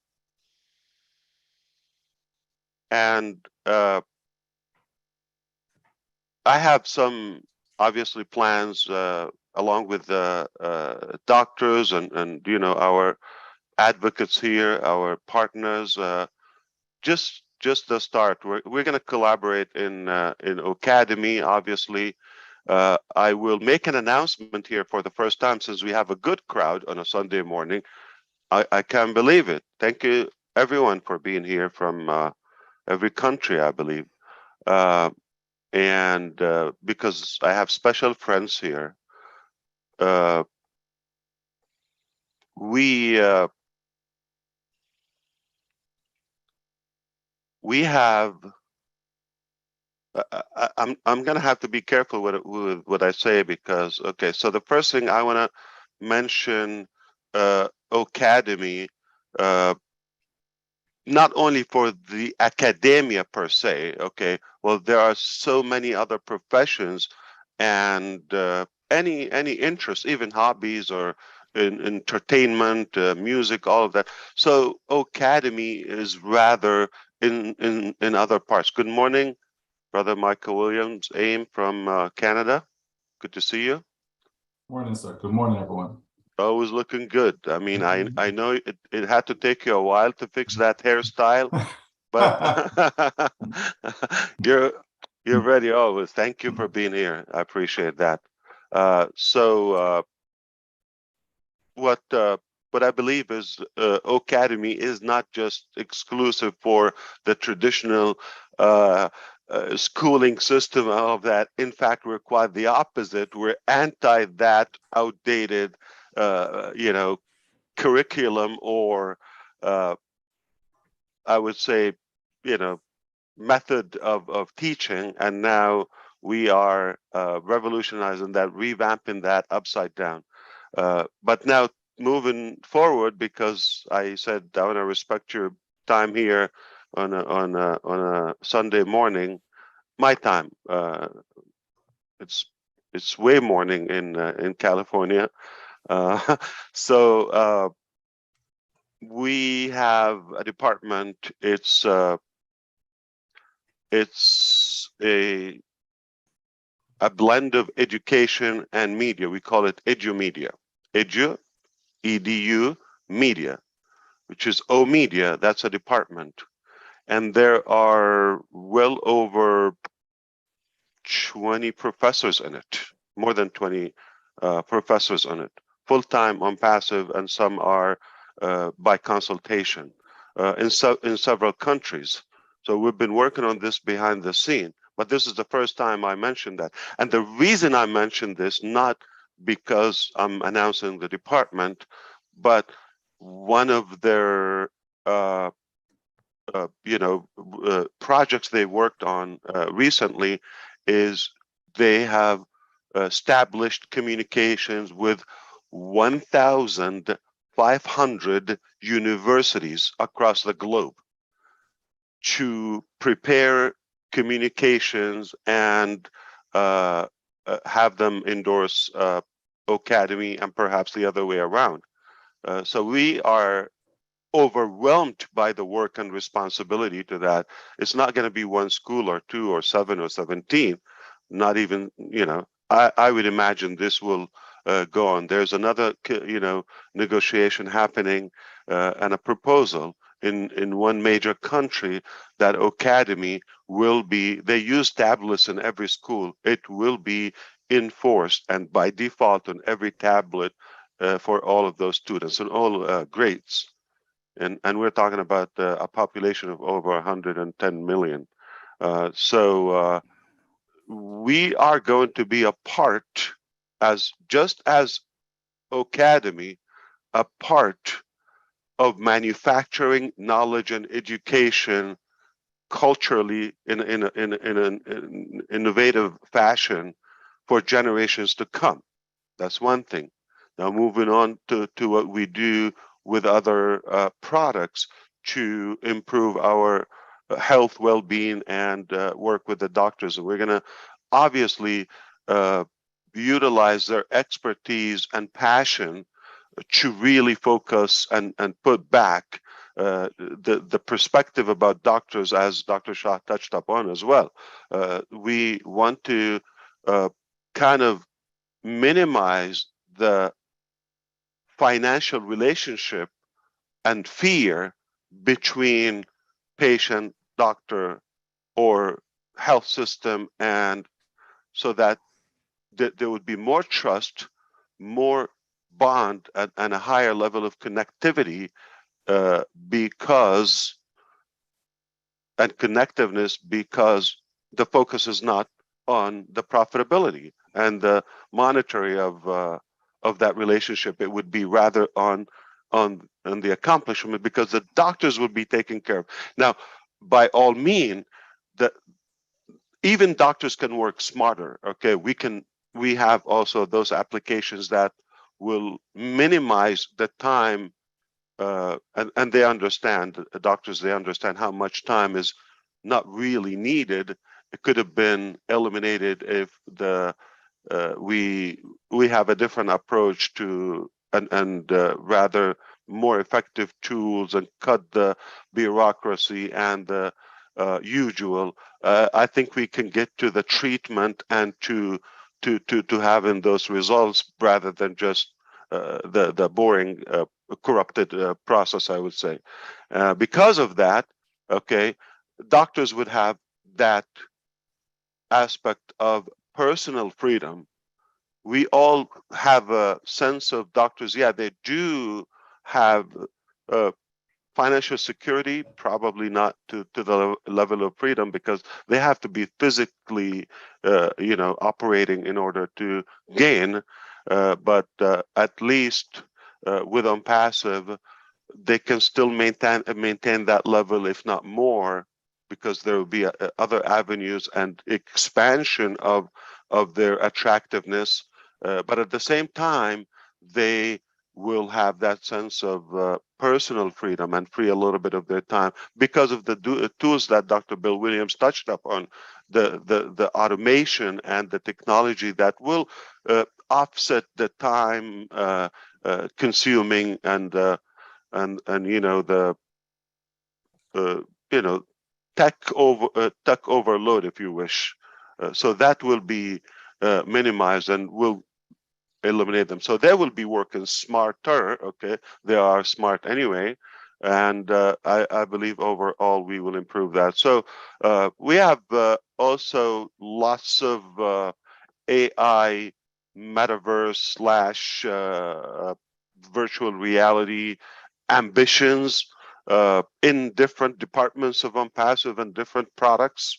And I have some obviously plans along with doctors and our advocates here, our partners. Just the start. We're going to collaborate in Academy. Obviously, I will make an announcement here for the first time since we have a good crowd on a Sunday morning. I can't believe it. Thank you everyone for being here from every country, I believe. And because I have special friends here, we have. I'm gonna have to be careful with what I say because okay. So the first thing I want to mention, Academy, uh, not only for the academia per se. Okay, well there are so many other professions and any interest, even hobbies or in entertainment, music, all of that. So Academy is rather in other parts. Good morning, Brother Michael Williams, AIM from Canada. Good to see you. Morning, sir. Good morning, everyone. Always looking good. I mean, I know it had to take you a while to fix that hairstyle, but you're ready always. Thank you for being here. I appreciate that. So what I believe is Academy is not just exclusive for the traditional schooling system of that. In fact, we're quite the opposite. We're anti that outdated, curriculum or I would say, method of teaching. And now we are revolutionizing that, revamping that upside down. But now moving forward, because I said I want to respect your time here on a Sunday morning, my time. It's way morning in California. So we have a department. It's a blend of education and media. We call it EduMedia. Edu, EDU, media, which is O Media. That's a department. And there are well over 20 professors in it, more than 20 professors on it, full-time on passive, and some are by consultation in several countries. So we've been working on this behind the scene, but this is the first time I mentioned that. And the reason I mentioned this, not because I'm announcing the department, but one of their projects they worked on recently is they have established communications with 1,500 universities across the globe to prepare communications and have them endorse Academy and perhaps the other way around. So we are overwhelmed by the work and responsibility to that. It's not going to be one school or two or 7 or 17, not even, I would imagine this will go on. There's another, negotiation happening and a proposal in one major country that Academy will be, they use tablets in every school. It will be enforced and by default on every tablet for all of those students and all grades. And we're talking about a population of over 110 million. So we are going to be a part, just as Academy, a part of manufacturing knowledge and education culturally in an innovative fashion for generations to come. That's one thing. Now moving on to what we do with other products to improve our health, well-being, and work with the doctors. And we're going to obviously utilize their expertise and passion to really focus and put back the perspective about doctors, as Dr. Shah touched upon as well. We want to kind of minimize the financial relationship and fear between patient, doctor, or health system, and so that there would be more trust, more bond, and a higher level of connectivity because and connectiveness, because the focus is not on the profitability and the monetary of that relationship. It would be rather on the accomplishment, because the doctors would be taken care of. Now, by all means, the even doctors can work smarter. Okay, we have also those applications that will minimize the time, and they understand, the doctors, they understand how much time is not really needed. It could have been eliminated if we have a different approach to and rather more effective tools, and cut the bureaucracy and the usual. I think we can get to the treatment and to having those results, rather than just the boring corrupted process, I would say. Because of that, okay, doctors would have that aspect of personal freedom. We all have a sense of doctors. Yeah, they do have financial security, probably not to the level of freedom, because they have to be physically, operating in order to gain. But at least with OnPassive, they can still maintain that level, if not more, because there will be other avenues and expansion of their attractiveness. But at the same time, they will have that sense of personal freedom and free a little bit of their time because of the tools that Dr. Bill Williams touched upon, the automation and the technology that will offset the time consuming and the tech overload, if you wish. So that will be minimized and will eliminate them. So they will be working smarter. Okay, they are smart anyway, and I believe overall we will improve that. So we have also lots of AI, metaverse slash virtual reality ambitions in different departments of OnPassive and different products.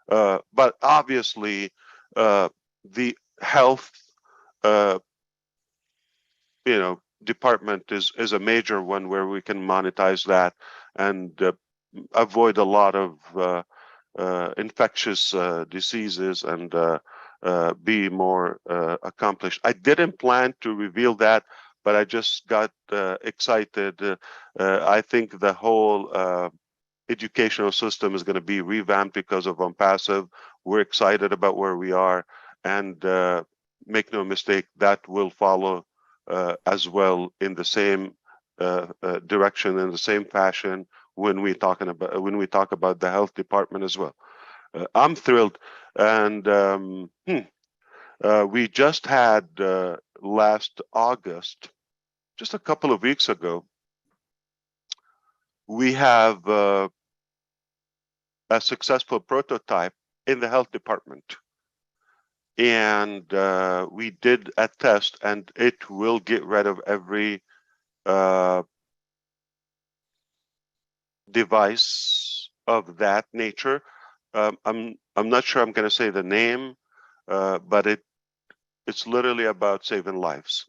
But obviously, the health, department is a major one where we can monetize that and avoid a lot of infectious diseases and be more accomplished. I didn't plan to reveal that, but I just got excited. I think the whole educational system is going to be revamped because of OnPassive. We're excited about where we are, and make no mistake, that will follow as well in the same direction, in the same fashion, when we talk about the health department as well. I'm thrilled, and we just had last August, just a couple of weeks ago, we have a successful prototype in the health department, and we did a test, and it will get rid of every device of that nature. I'm not sure I'm going to say the name, but it's literally about saving lives.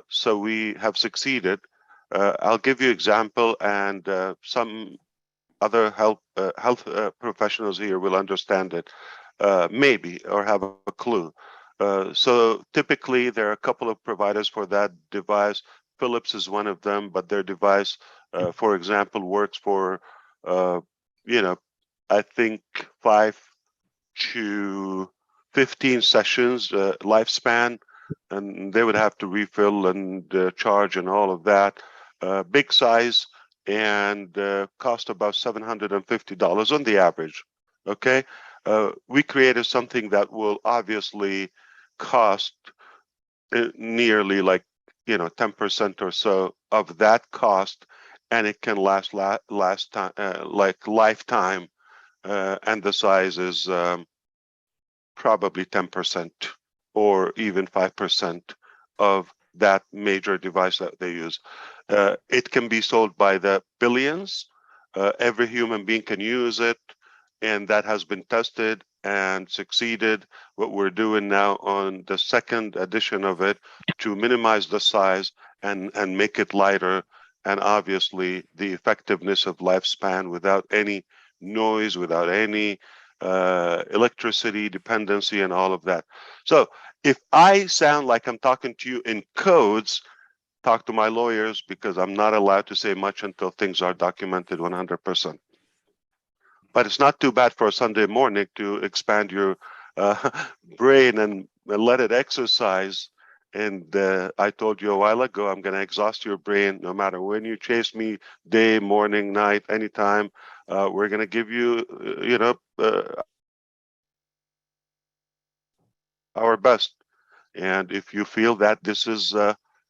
So we have succeeded. I'll give you example, and some other health professionals here will understand it, maybe, or have a clue. So typically, there are a couple of providers for that device. Philips is one of them, but their device, for example, works for, I think 5 to 15 sessions lifespan, and they would have to refill and charge and all of that. Big size, and cost about $750 on the average. Okay, we created something that will obviously cost nearly like 10% or so of that cost, and it can last time like lifetime, and the size is probably 10% or even 5% of that major device that they use. It can be sold by the billions. Every human being can use it, and that has been tested and succeeded. What we're doing now on the second edition of it to minimize the size and make it lighter, and obviously the effectiveness of lifespan without any noise, without any electricity dependency and all of that. So if I sound like I'm talking to you in codes, talk to my lawyers, because I'm not allowed to say much until things are documented 100%. But it's not too bad for a Sunday morning to expand your brain and let it exercise. And I told you a while ago, I'm going to exhaust your brain no matter when you chase me, day, morning, night, anytime. We're going to give you, our best. And if you feel that this is,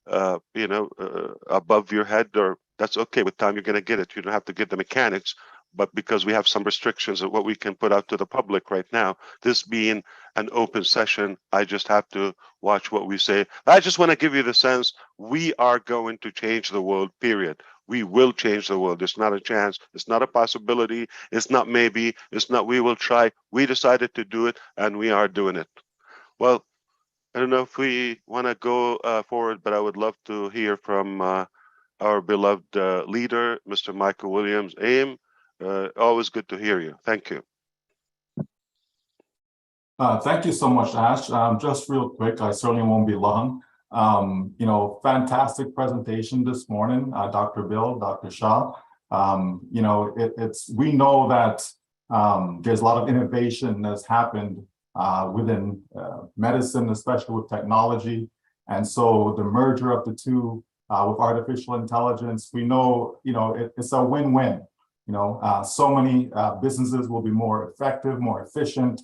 above your head, or that's okay, with time you're going to get it. You don't have to get the mechanics, but because we have some restrictions of what we can put out to the public right now, this being an open session, I just have to watch what we say. I just want to give you the sense we are going to change the world, period. We will change the world. It's not a chance. It's not a possibility. It's not maybe. It's not we will try. We decided to do it, and we are doing it. Well, I don't know if we want to go forward, but I would love to hear from our beloved leader, Mr. Michael Williams, AIM. Always good to hear you. Thank you. Thank you so much, Ash. Just real quick, I certainly won't be long. Fantastic presentation this morning, Dr. Bill, Dr. Shah. We know that there's a lot of innovation that's happened within medicine, especially with technology. And so the merger of the two with artificial intelligence, we know, it's a win-win. So many businesses will be more effective, more efficient.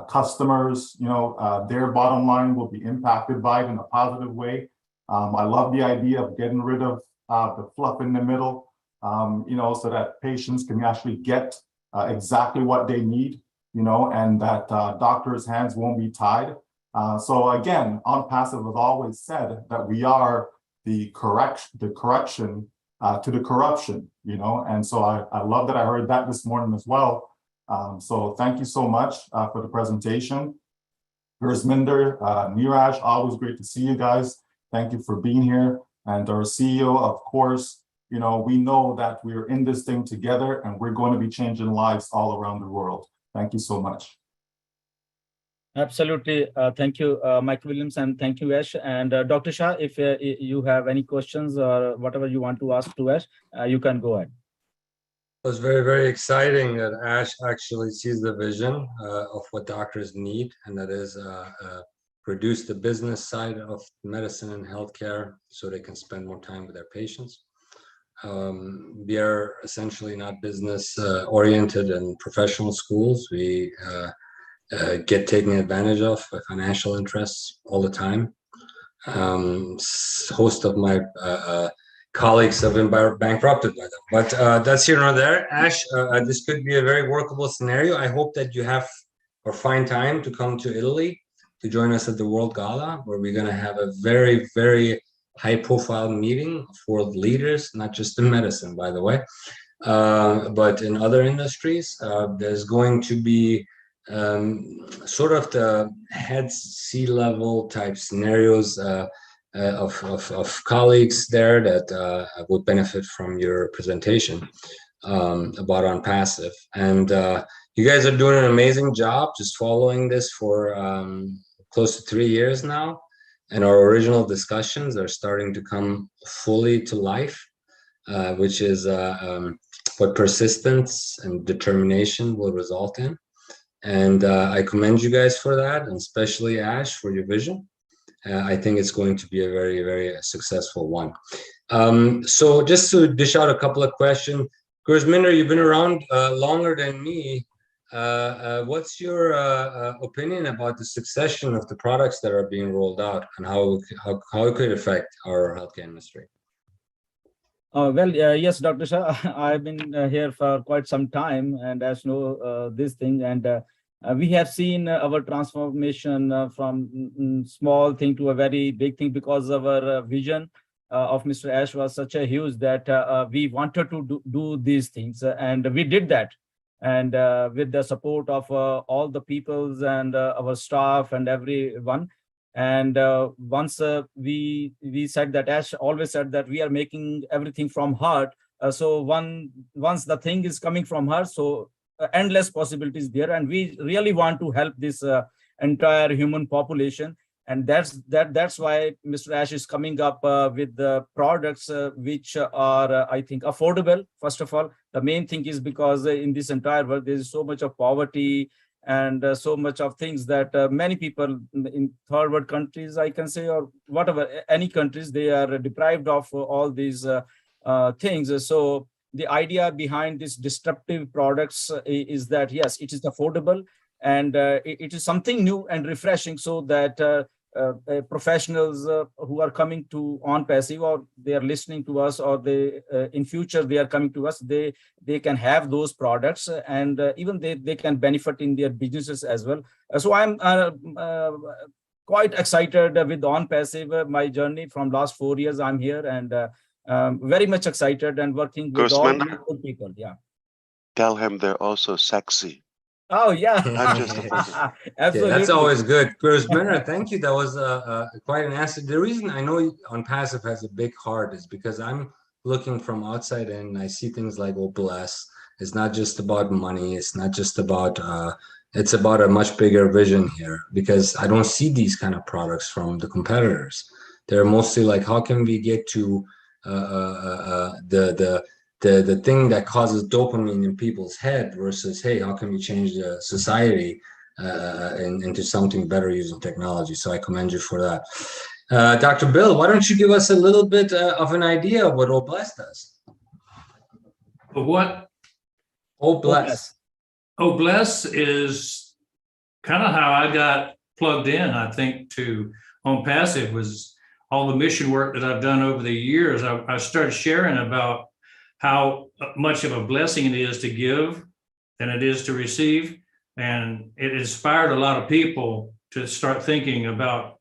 Customers, their bottom line will be impacted by it in a positive way. I love the idea of getting rid of the fluff in the middle, so that patients can actually get exactly what they need, and that doctors' hands won't be tied. So again, OnPassive has always said that we are the correction to the corruption, and so I love that I heard that this morning as well. So thank you so much for the presentation. Gurminder, Neeraj, always great to see you guys. Thank you for being here. And our CEO, of course, we know that we're in this thing together, and we're going to be changing lives all around the world. Thank you so much. Absolutely. Thank you, Mike Williams, and thank you, Ash. And Dr. Shah, if you have any questions or whatever you want to ask to Ash, you can go ahead. It was very, very exciting that Ash actually sees the vision of what doctors need, and that is reduce the business side of medicine and healthcare so they can spend more time with their patients. We are essentially not business oriented in professional schools. We get taken advantage of by financial interests all the time. Host of my colleagues have been bankrupted by them, but that's here nor there. Ash, this could be a very workable scenario. I hope that you have or find time to come to Italy to join us at the World Gala, where we're going to have a very, very high-profile meeting for leaders, not just in medicine, by the way, but in other industries. There's going to be sort of the head C-level type scenarios of colleagues there that would benefit from your presentation about OnPassive. And you guys are doing an amazing job just following this for close to 3 years now. And our original discussions are starting to come fully to life, which is what persistence and determination will result in. And I commend you guys for that, and especially Ash for your vision. I think it's going to be a very, very successful one. So just to dish out a couple of questions, Gurminder, you've been around longer than me. What's your opinion about the succession of the products that are being rolled out and how it could affect our healthcare industry? Yes, Dr. Shah, I've been here for quite some time, and as you know, this thing, and we have seen our transformation from small thing to a very big thing, because our vision of Mr. Ash was such a huge that we wanted to do these things, and we did that. And with the support of all the peoples and our staff and everyone. And once we said that, Ash always said that we are making everything from heart. So once the thing is coming from her, so endless possibilities there, and we really want to help this entire human population. And that's why Mr. Ash is coming up with the products which are, I think, affordable. First of all, the main thing is because in this entire world there is so much of poverty and so much of things that many people in third world countries, I can say, or whatever, any countries, they are deprived of all these things. So the idea behind these disruptive products is that, yes, it is affordable, and it is something new and refreshing, so that professionals who are coming to OnPassive, or they are listening to us, or they in future they are coming to us, they can have those products, and even they can benefit in their businesses as well. So I'm quite excited with OnPassive. My journey from last 4 years, I'm here, and very much excited and working with all the good people. Yeah. Tell him they're also sexy. Oh yeah, Not just absolutely. Yeah, that's always good. Gurminder, thank you. That was quite an answer. The reason I know OnPassive has a big heart is because I'm looking from outside in. I see things like, oh, bless. It's not just about money. It's not just about. It's about a much bigger vision here, because I don't see these kind of products from the competitors. They're mostly like, how can we get to the thing that causes dopamine in people's head versus, hey, how can we change the society into something better using technology? So I commend you for that. Dr. Bill, why don't you give us a little bit of an idea of what OBless does? What? OBless. OBless is kind of how I got plugged in, I think, to OnPassive, was all the mission work that I've done over the years. I started sharing about how much of a blessing it is to give than it is to receive. And it inspired a lot of people to start thinking about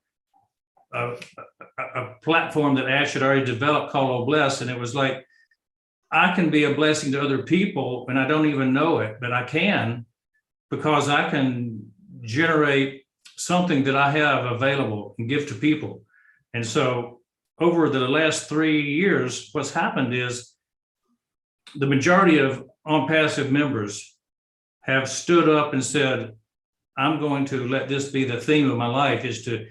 a platform that Ash had already developed called OBless. And it was like, I can be a blessing to other people, and I don't even know it, but I can, because I can generate something that I have available and give to people. And so over the last 3 years, what's happened is the majority of OnPassive members have stood up and said, I'm going to let this be the theme of my life, is to,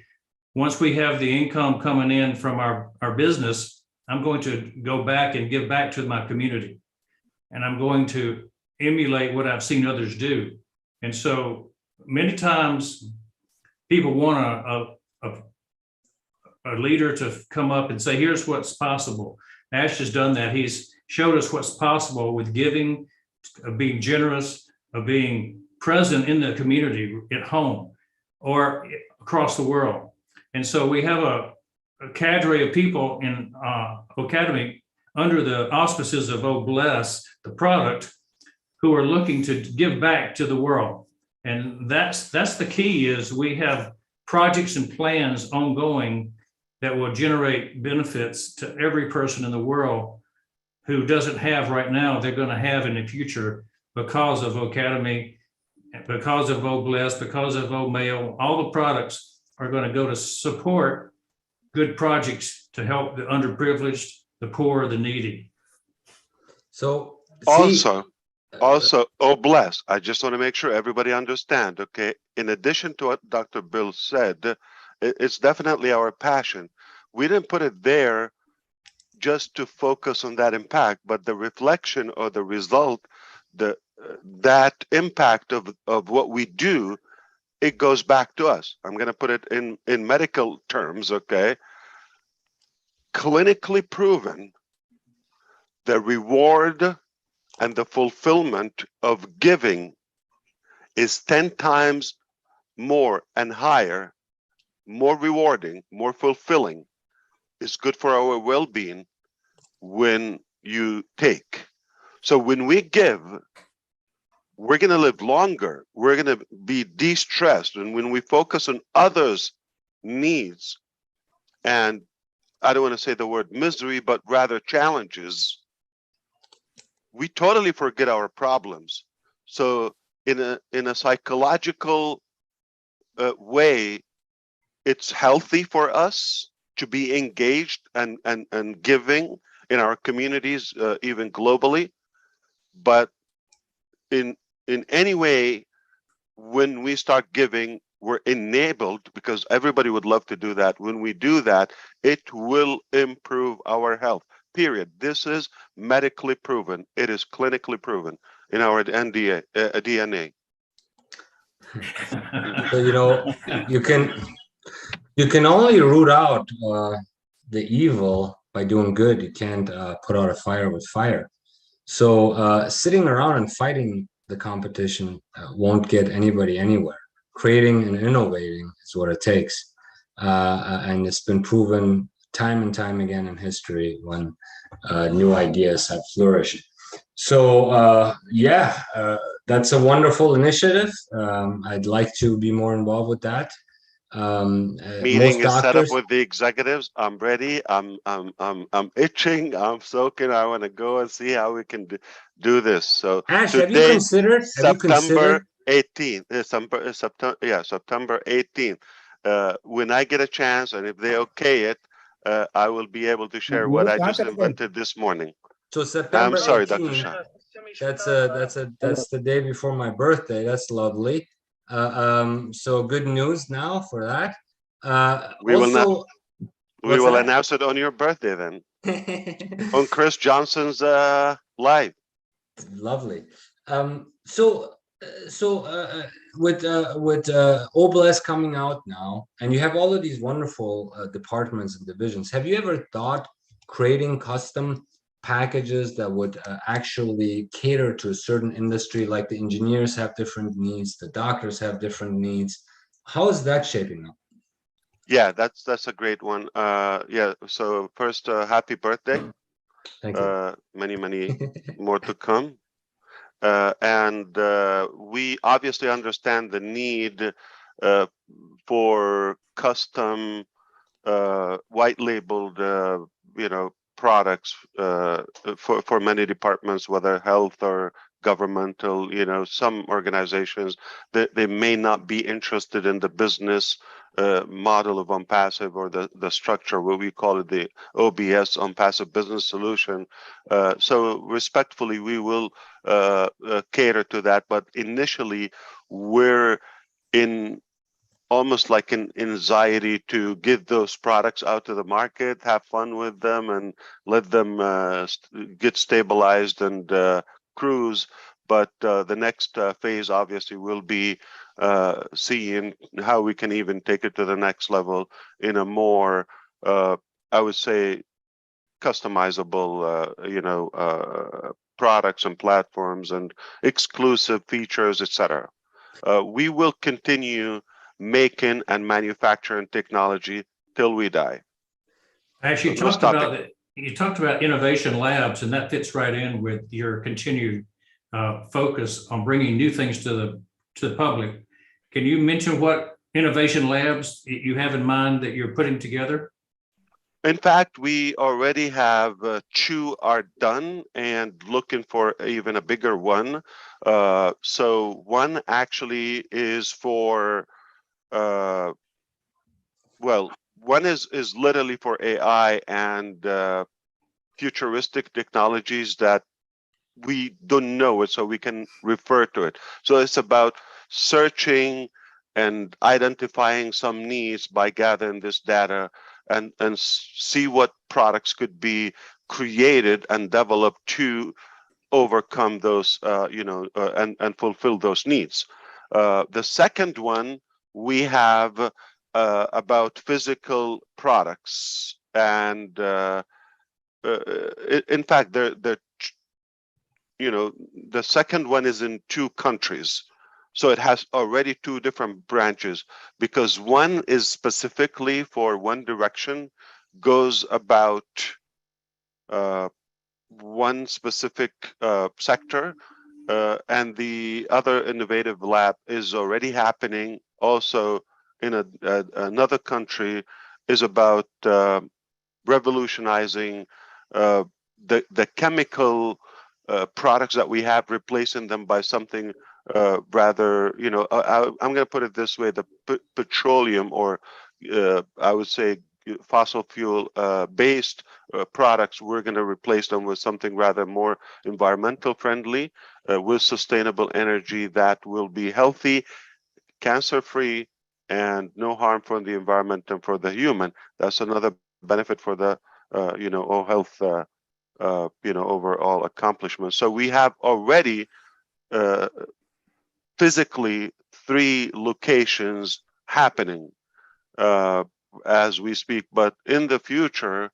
once we have the income coming in from our business, I'm going to go back and give back to my community. And I'm going to emulate what I've seen others do. And so many times people want a leader to come up and say, here's what's possible. Ash has done that. He's showed us what's possible with giving, of being generous, of being present in the community, at home, or across the world. And so we have a cadre of people in Academy under the auspices of OBless, the product, who are looking to give back to the world. And that's the key, is we have projects and plans ongoing that will generate benefits to every person in the world who doesn't have right now, they're going to have in the future, because of Academy, because of OBless, because of OMail. All the products are going to go to support good projects to help the underprivileged, the poor, the needy. So Also, oh bless, I just want to make sure everybody understand, okay? In addition to what Dr. Bill said, it's definitely our passion. We didn't put it there just to focus on that impact, but the reflection or the result, that impact of what we do, it goes back to us. I'm going to put it in medical terms, okay? Clinically proven, the reward and the fulfillment of giving is 10 times more and higher, more rewarding, more fulfilling. It's good for our well-being when you take. So when we give, we're going to live longer. We're going to be de-stressed. And when we focus on others' needs, and I don't want to say the word misery, but rather challenges, we totally forget our problems. So in a psychological way, it's healthy for us to be engaged and giving in our communities, even globally. But in any way, when we start giving, we're enabled, because everybody would love to do that. When we do that, it will improve our health, period. This is medically proven. It is clinically proven in our DNA. So, you can only root out the evil by doing good. You can't put out a fire with fire. So sitting around and fighting the competition won't get anybody anywhere. Creating and innovating is what it takes. And it's been proven time and time again in history when new ideas have flourished. So that's a wonderful initiative. I'd like to be more involved with that. Meeting is set up with the executives. I'm ready. I'm itching. I'm soaking. I want to go and see how we can do this. So Ash, today, have you considered September 18th? September 18th. When I get a chance, and if they okay it, I will be able to share what I just invented this morning. So September I'm sorry, 18th, Dr. Shah. That's the day before my birthday. That's lovely. So good news now for that. We will announce it on your birthday then. On Chris Johnson's live. Lovely. So with OBLS coming out now, and you have all of these wonderful departments and divisions, have you ever thought creating custom packages that would actually cater to a certain industry? Like the engineers have different needs, the doctors have different needs. How is that shaping up? Yeah, that's a great one. Yeah, so first, happy birthday. Thank you. Many more to come. And we obviously understand the need for custom white labeled products for many departments, whether health or governmental. Some organizations that they may not be interested in the business model of OnPassive, or the structure, what we call it, the OBS, OnPassive Business Solution. So respectfully, we will cater to that, but initially we're in almost like an anxiety to get those products out to the market, have fun with them, and let them get stabilized and cruise. But the next phase obviously will be seeing how we can even take it to the next level in a more, I would say, customizable, products and platforms and exclusive features, etc. We will continue making and manufacturing technology till we die. Actually, you talked about innovation labs, and that fits right in with your continued focus on bringing new things to the public. Can you mention what innovation labs you have in mind that you're putting together? In fact, we already have two are done and looking for even a bigger one. So one actually is for, one one is literally for AI and futuristic technologies that we don't know it, so we can refer to it. So it's about searching and identifying some needs by gathering this data and see what products could be created and developed to overcome those, and fulfill those needs. The second one we have about physical products, and in fact, they're the second one is in two countries. So it has already two different branches, because one is specifically for one direction, goes about one specific sector, and the other innovative lab is already happening also in another country, is about revolutionizing the chemical products that we have, replacing them by something rather, I'm going to put it this way: the petroleum, or I would say fossil fuel based products, we're going to replace them with something rather more environmental friendly, with sustainable energy that will be healthy, cancer free, and no harm for the environment and for the human. That's another benefit for the all health overall accomplishment. So we have already physically 3 locations happening as we speak, but in the future,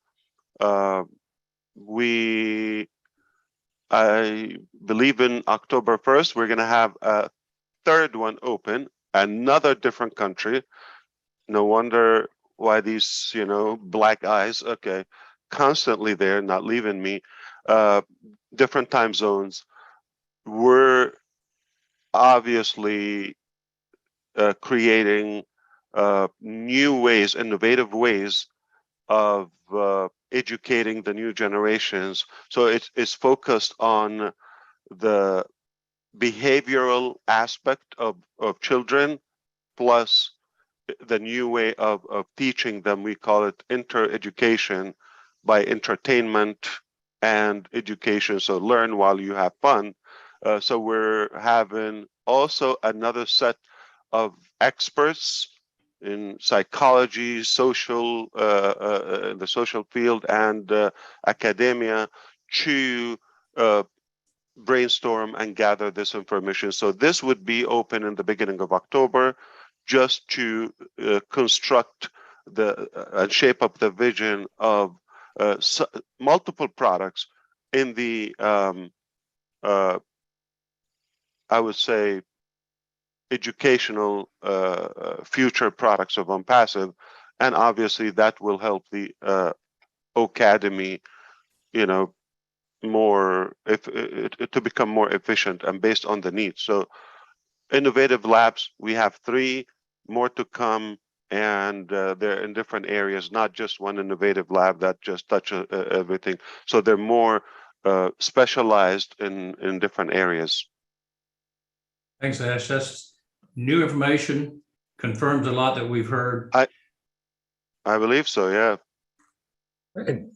I believe in October 1st, we're going to have a third one open, another different country. No wonder why these, black eyes, okay, constantly there, not leaving me. Different time zones. We're obviously creating new ways, innovative ways of educating the new generations. So it's focused on the behavioral aspect of children, plus the new way of teaching them. We call it inter-education, by entertainment and education. So learn while you have fun. So we're having also another set of experts in psychology, social, the social field, and academia to brainstorm and gather this information. So this would be open in the beginning of October, just to construct and shape up the vision of multiple products in the, I would say, educational future products of OnPassive, and obviously that will help the Academy, more to become more efficient and based on the needs. So innovative labs, we have 3 more to come, and they're in different areas, not just one innovative lab that just touches everything. So they're more specialized in different areas. Thanks, Ash. That's new information, confirms a lot that we've heard. I believe so, yeah. Great.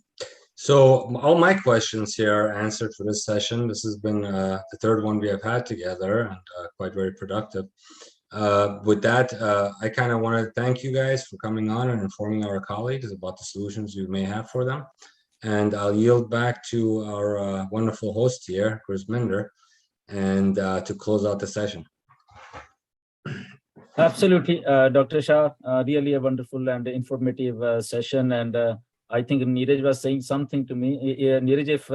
So all my questions here are answered for this session. This has been the third one we have had together, and quite very productive. With that, I kind of want to thank you guys for coming on and informing our colleagues about the solutions you may have for them. And I'll yield back to our wonderful host here, Grisminder, and to close out the session. Absolutely, Dr. Shah, really a wonderful and informative session. And I think Neeraj was saying something to me. Neeraj, if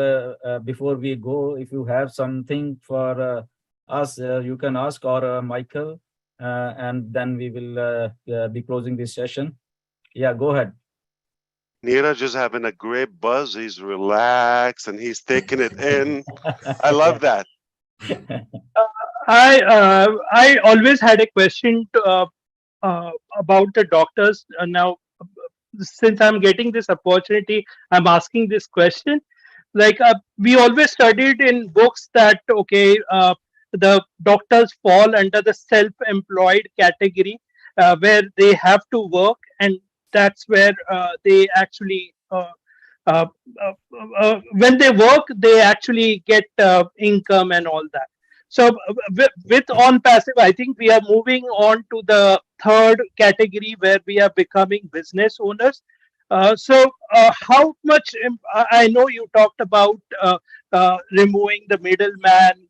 before we go, if you have something for us, you can ask, or Michael, and then we will be closing this session. Yeah, go ahead. Neeraj is having a great buzz. He's relaxed and he's taking it in. I love that. I always had a question about the doctors. Now, since I'm getting this opportunity, I'm asking this question. Like we always studied in books that the doctors fall under the self-employed category, where they have to work, and that's where they actually when they work, they actually get income and all that. So with on passive, I think we are moving on to the third category where we are becoming business owners. How much? I know you talked about removing the middleman,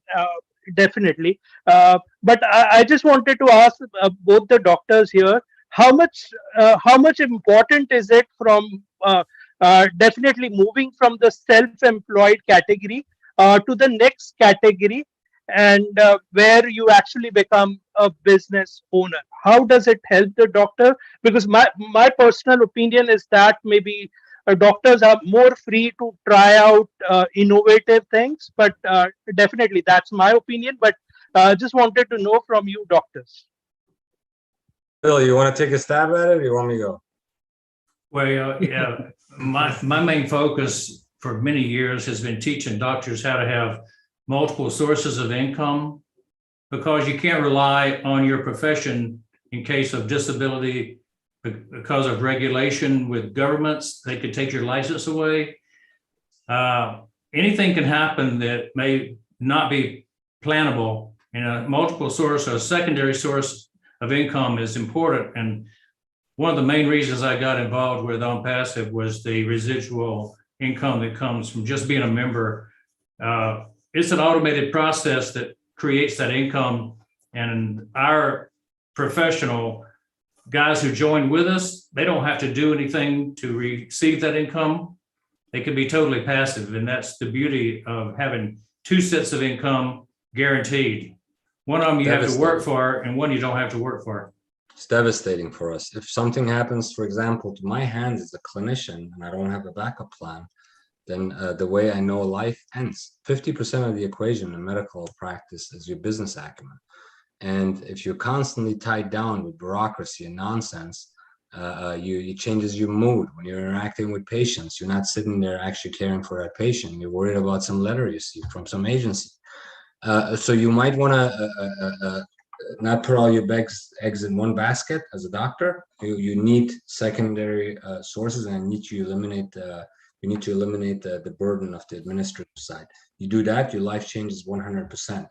definitely. But I just wanted to ask both the doctors here, how much important is it from definitely moving from the self-employed category to the next category, and where you actually become a business owner? How does it help the doctor? Because my personal opinion is that maybe doctors are more free to try out innovative things, but definitely that's my opinion. But just wanted to know from you, doctors. Bill, you want to take a stab at it, or you want me to go? Well, yeah, my main focus for many years has been teaching doctors how to have multiple sources of income, because you can't rely on your profession in case of disability because of regulation with governments. They could take your license away. Anything can happen that may not be plannable, and a multiple source or a secondary source of income is important. And one of the main reasons I got involved with On Passive was the residual income that comes from just being a member. It's an automated process that creates that income, and our professional guys who join with us, they don't have to do anything to receive that income. They can be totally passive, and that's the beauty of having two sets of income guaranteed. One of them you have to work for, and one you don't have to work for. It's devastating for us. If something happens, for example, to my hands as a clinician, and I don't have a backup plan, then the way I know life ends. 50% of the equation in medical practice is your business acumen. And if you're constantly tied down with bureaucracy and nonsense, it changes your mood. When you're interacting with patients, you're not sitting there actually caring for that patient. You're worried about some letter you see from some agency. So you might want to not put all your eggs in one basket as a doctor. You need secondary sources, and you need to eliminate the burden of the administrative side. You do that, your life changes 100%.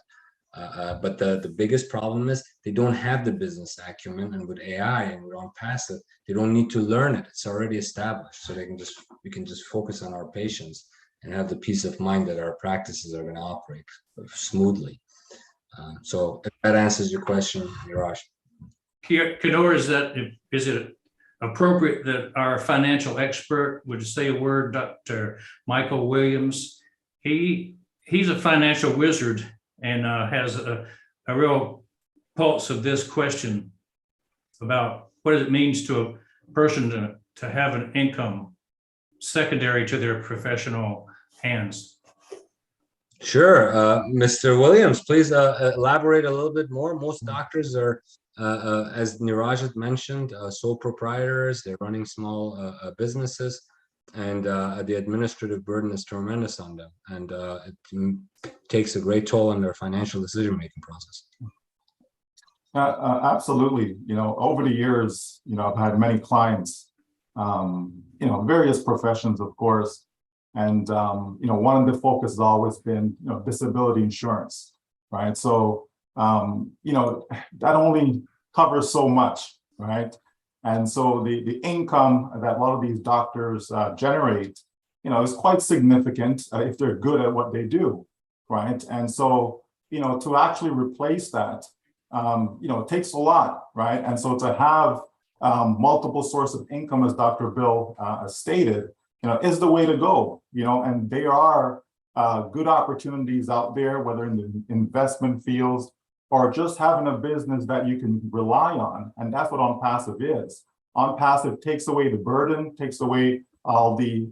But the biggest problem is they don't have the business acumen, and with AI and with On Passive, they don't need to learn it. It's already established, so we can just focus on our patients and have the peace of mind that our practices are going to operate smoothly. So if that answers your question, Niraj. Kador, is it appropriate that our financial expert would say a word, Dr. Michael Williams? He's a financial wizard and has a real pulse of this question about what it means to a person to have an income secondary to their professional hands. Sure. Mr. Williams, please elaborate a little bit more. Most doctors are, as Niraj had mentioned, sole proprietors. They're running small businesses, and the administrative burden is tremendous on them, and it takes a great toll on their financial decision-making process. Absolutely. Over the years, I've had many clients, various professions, of course. And, one of the focus has always been, disability insurance, right? So, that only covers so much, right? And so the income that a lot of these doctors generate, is quite significant if they're good at what they do, right? And so, to actually replace that, it takes a lot, right? And so to have multiple sources of income, as Dr. Bill stated, is the way to go, and there are good opportunities out there, whether in the investment fields or just having a business that you can rely on. And that's what On Passive is. On Passive takes away the burden, takes away all the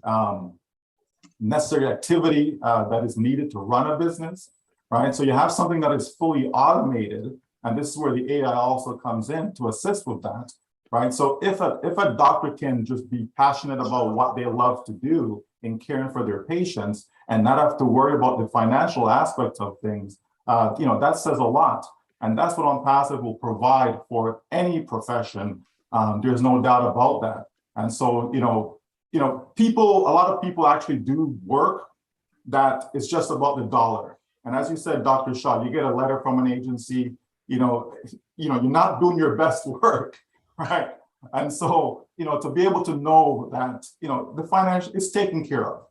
necessary activity that is needed to run a business, right? So you have something that is fully automated, and this is where the AI also comes in to assist with that. Right. So if a doctor can just be passionate about what they love to do in caring for their patients and not have to worry about the financial aspects of things, that says a lot. And that's what On Passive will provide for any profession. There's no doubt about that. And so, people, a lot of people actually do work that is just about the dollar. And as you said, Dr. Shaw, you get a letter from an agency, you're not doing your best work, right? And so, to be able to know that, the financial is taken care of.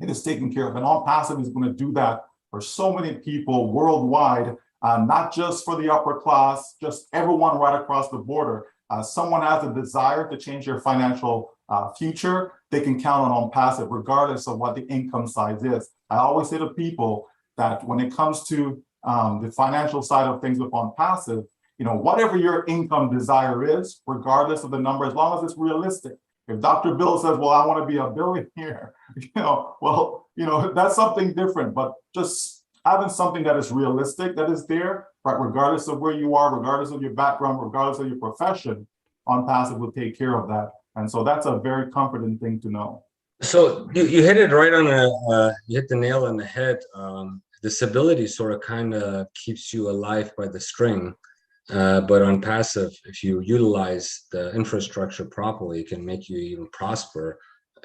It is taken care of. And On Passive is going to do that for so many people worldwide, not just for the upper class, just everyone right across the border. Someone has a desire to change their financial future, they can count on Passive, regardless of what the income size is. I always say to people that when it comes to the financial side of things with On Passive, whatever your income desire is, regardless of the number, as long as it's realistic. If Dr. Bill says, well, I want to be a billionaire, that's something different, but just having something that is realistic, that is there, right, regardless of where you are, regardless of your background, regardless of your profession, On Passive will take care of that. And so that's a very comforting thing to know. So you hit it right on you hit the nail on the head. Disability sort of kind of keeps you alive by the string. But On Passive, if you utilize the infrastructure properly, it can make you even prosper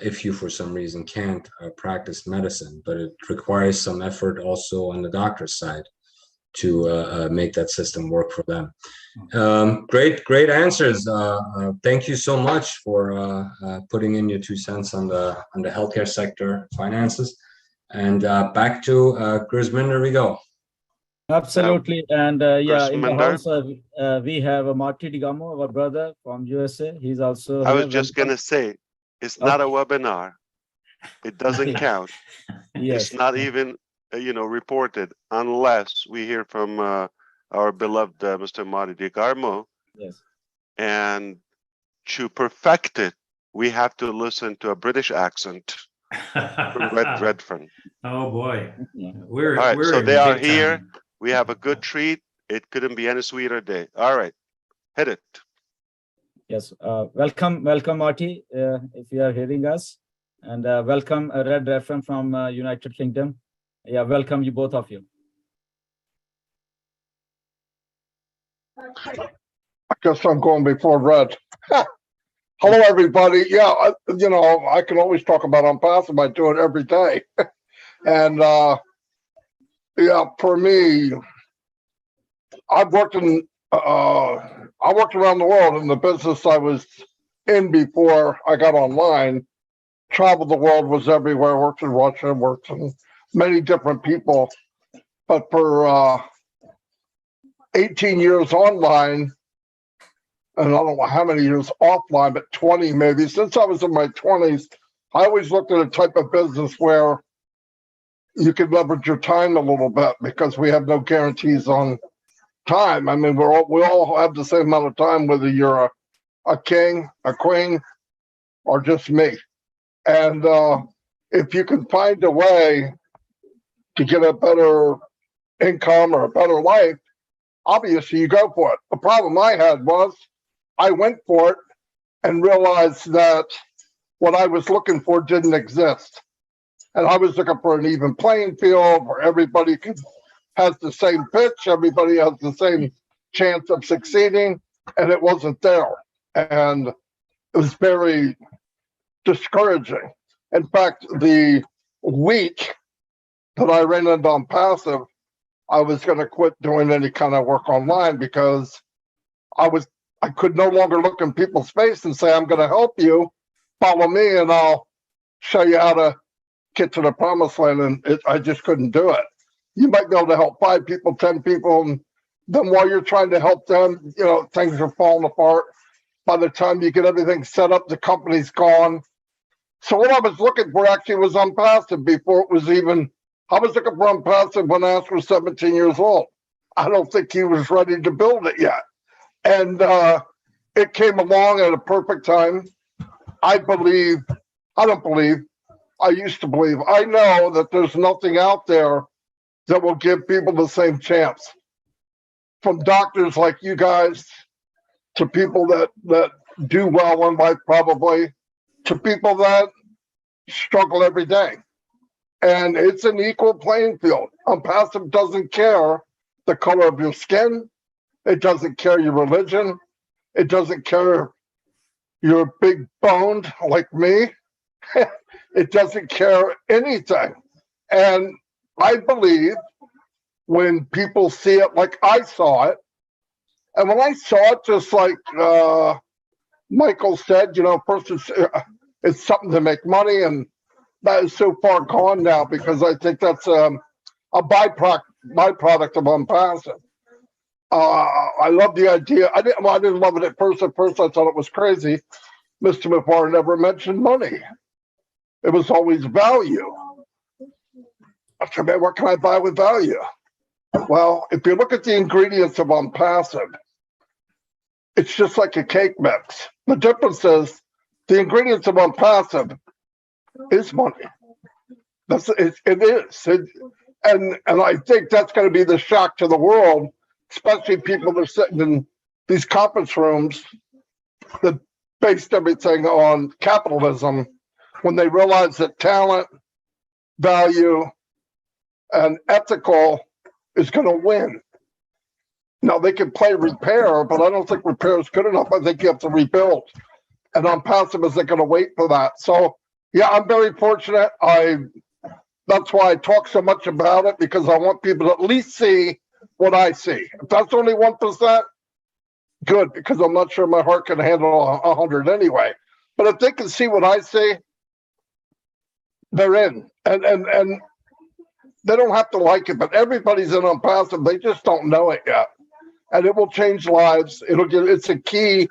if you, for some reason, can't practice medicine. But it requires some effort also on the doctor's side to make that system work for them. Great answers. Thank you so much for putting in your 2 cents on the healthcare sector finances. And back to Grisminder we go. Absolutely. And yeah, in the Grisminder. house, we have Marty Digamo, our brother from USA. He's also I was here. just going to say, it's not a webinar. It doesn't count. Yes. It's not even, reported unless we hear from our beloved Mr. Marty Digamo. Yes. And to perfect it, we have to listen to a British accent from Redfern. Oh boy. Yeah. We're All right, we're so in they are big here. time. We have a good treat. It couldn't be any sweeter day. All right, hit it. Yes. Welcome, Marty, if you are hearing us. And welcome, Red Redfern from United Kingdom. Yeah, welcome you, both of you. I guess I'm going before Red. Hello, everybody. Yeah, I can always talk about On Passive. I do it every day. And yeah, for me, I worked around the world in the business I was in before I got online. Traveled the world, was everywhere, worked in Russia, worked in many different people. But for 18 years online, and I don't know how many years offline, but 20 maybe, since I was in my 20s, I always looked at a type of business where you can leverage your time a little bit because we have no guarantees on time. I mean, we all have the same amount of time, whether you're a king, a queen, or just me. And if you can find a way to get a better income or a better life, obviously you go for it. The problem I had was I went for it and realized that what I was looking for didn't exist. And I was looking for an even playing field where everybody has the same pitch, everybody has the same chance of succeeding, and it wasn't there. And it was very discouraging. In fact, the week that I ran into On Passive, I was going to quit doing any kind of work online because I could no longer look in people's face and say, I'm going to help you, follow me, and I'll show you how to get to the promised land. And I just couldn't do it. You might be able to help 5 people, 10 people, and then while you're trying to help them, things are falling apart. By the time you get everything set up, the company's gone. So what I was looking for actually was On Passive before it was even, I was looking for On Passive when Ash was 17 years old. I don't think he was ready to build it yet. And it came along at a perfect time. I used to believe, I know that there's nothing out there that will give people the same chance. From doctors like you guys, to people that do well in life probably, to people that struggle every day. And it's an equal playing field. On Passive doesn't care the color of your skin. It doesn't care your religion. It doesn't care you're big boned like me, it doesn't care anything. And I believe when people see it like I saw it, and when I saw it, just like Michael said, first it's something to make money, and that is so far gone now because I think that's a byproduct of unpassive. I love the idea. I didn't love it at first. At first, I thought it was crazy. Mr. Mufareh never mentioned money. It was always value. I said, man, what can I buy with value? Well, if you look at the ingredients of unpassive, it's just like a cake mix. The difference is the ingredients of unpassive is money. It is. And I think that's going to be the shock to the world, especially people that are sitting in these conference rooms that based everything on capitalism, when they realize that talent, value, and ethical is going to win. Now, they can play repair, but I don't think repair is good enough. I think you have to rebuild. And unpassive isn't going to wait for that. So, yeah, I'm very fortunate. That's why I talk so much about it, because I want people to at least see what I see. If that's only 1%, good, because I'm not sure my heart can handle 100 anyway. But if they can see what I see, they're in. And they don't have to like it, but everybody's in unpassive. They just don't know it yet. And it will change lives. It's a key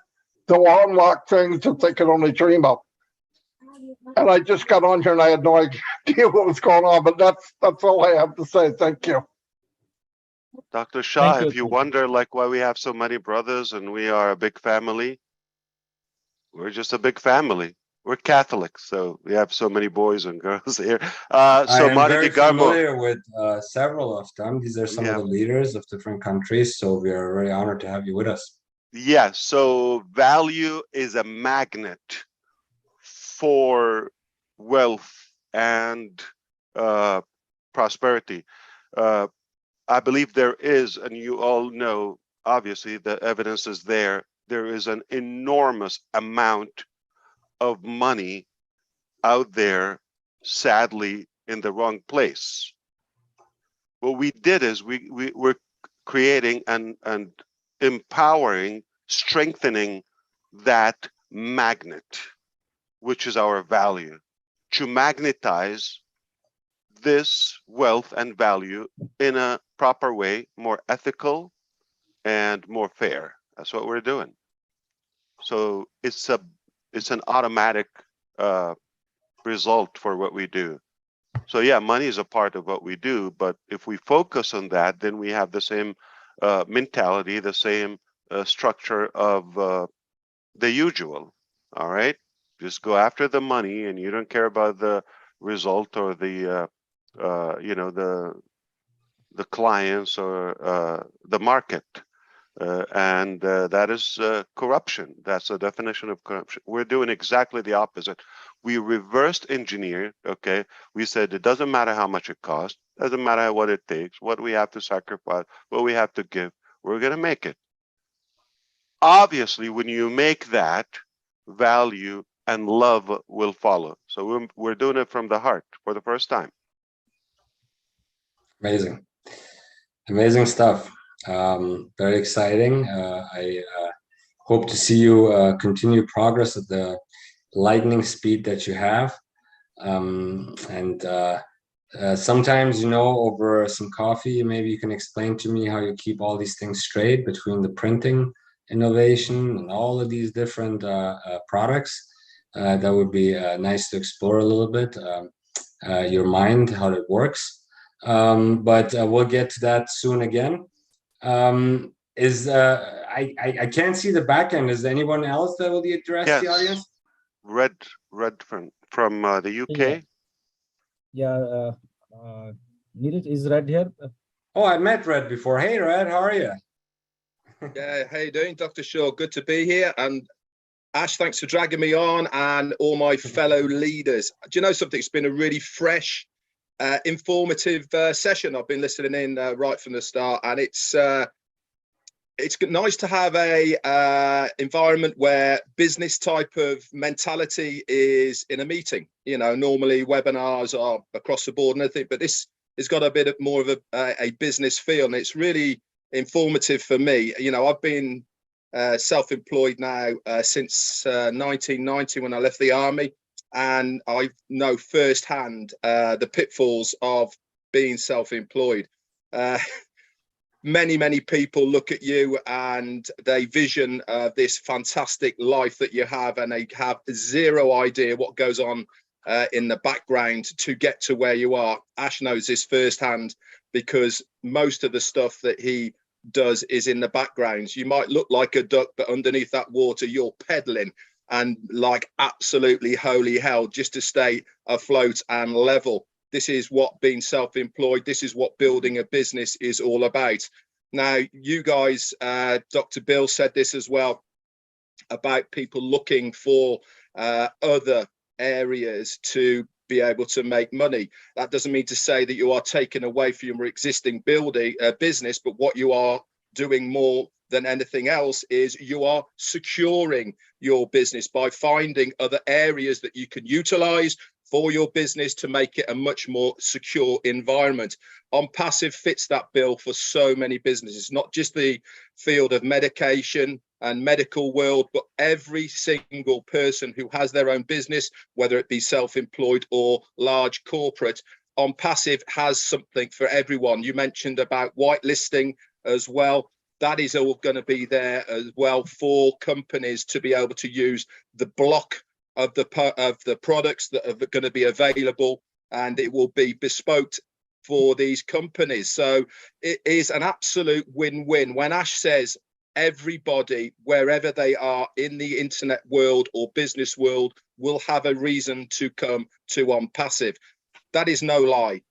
to unlock things that they can only dream of. And I just got on here and I had no idea what was going on, but that's all I have to say. Thank you. Dr. Shah, Thank if you you. wonder like why we have so many brothers and we are a big family, we're just a big family. We're Catholics, so we have so many boys and girls here. I So am Marty very DeGarmo, familiar with several of them. These are some Yeah. of the leaders of different countries, so we are very honored to have you with us. yeah, so value is a magnet for wealth and prosperity. I believe there is, and you all know, obviously the evidence is there. There is an enormous amount of money out there, sadly, in the wrong place. What we did is we're creating and empowering, strengthening that magnet, which is our value, to magnetize this wealth and value in a proper way, more ethical and more fair. That's what we're doing. So it's an automatic result for what we do. So yeah, money is a part of what we do, but if we focus on that, then we have the same mentality, the same structure of the usual. All right, just go after the money, and you don't care about the result or the the clients or the market. And that is corruption. That's the definition of corruption. We're doing exactly the opposite. We reversed engineered, okay? We said it doesn't matter how much it costs, doesn't matter what it takes, what we have to sacrifice, what we have to give, we're going to make it. Obviously, when you make that, value and love will follow. So we're doing it from the heart for the first time. Amazing. Amazing stuff. Very exciting. I hope to see you continue progress at the lightning speed that you have. Sometimes, over some coffee, maybe you can explain to me how you keep all these things straight between the printing innovation and all of these different products. That would be nice to explore a little bit, your mind, how it works. But we'll get to that soon again. I can't see the back end. Is there anyone else that will address the audience? Red from the UK. Yeah, Neeraj, is Red here? Oh, I met Red before. Hey, Red, how are you? Yeah, how you doing, Dr. Shaw? Good to be here. And Ash, thanks for dragging me on, and all my fellow leaders. Do you know something? It's been a really fresh, informative session. I've been listening in right from the start, and it's it's nice to have a environment where business type of mentality is in a meeting. You know, normally webinars are across the board and everything, but this has got a bit more of a business feel, and it's really informative for me. You know, I've been self-employed now since 1990 when I left the army, and I know firsthand the pitfalls of being self-employed. Many people look at you and they vision this fantastic life that you have, and they have zero idea what goes on in the background to get to where you are. Ash knows this firsthand because most of the stuff that he does is in the background. You might look like a duck, but underneath that water you're pedaling and like absolutely holy hell just to stay afloat and level. This is what being self-employed, this is what building a business is all about. Now, you guys, Dr. Bill said this as well, about people looking for other areas to be able to make money. That doesn't mean to say that you are taking away from your existing building business, but what you are doing more than anything else is you are securing your business by finding other areas that you can utilize for your business to make it a much more secure environment. On Passive fits that bill for so many businesses, not just the field of medication and medical world, but every single person who has their own business, whether it be self-employed or large corporate. On Passive has something for everyone. You mentioned about whitelisting as well. That is all going to be there as well for companies to be able to use the block of the products that are going to be available, and it will be bespoke for these companies. So it is an absolute win-win. When Ash says everybody, wherever they are in the internet world or business world, will have a reason to come to On Passive, that is no lie.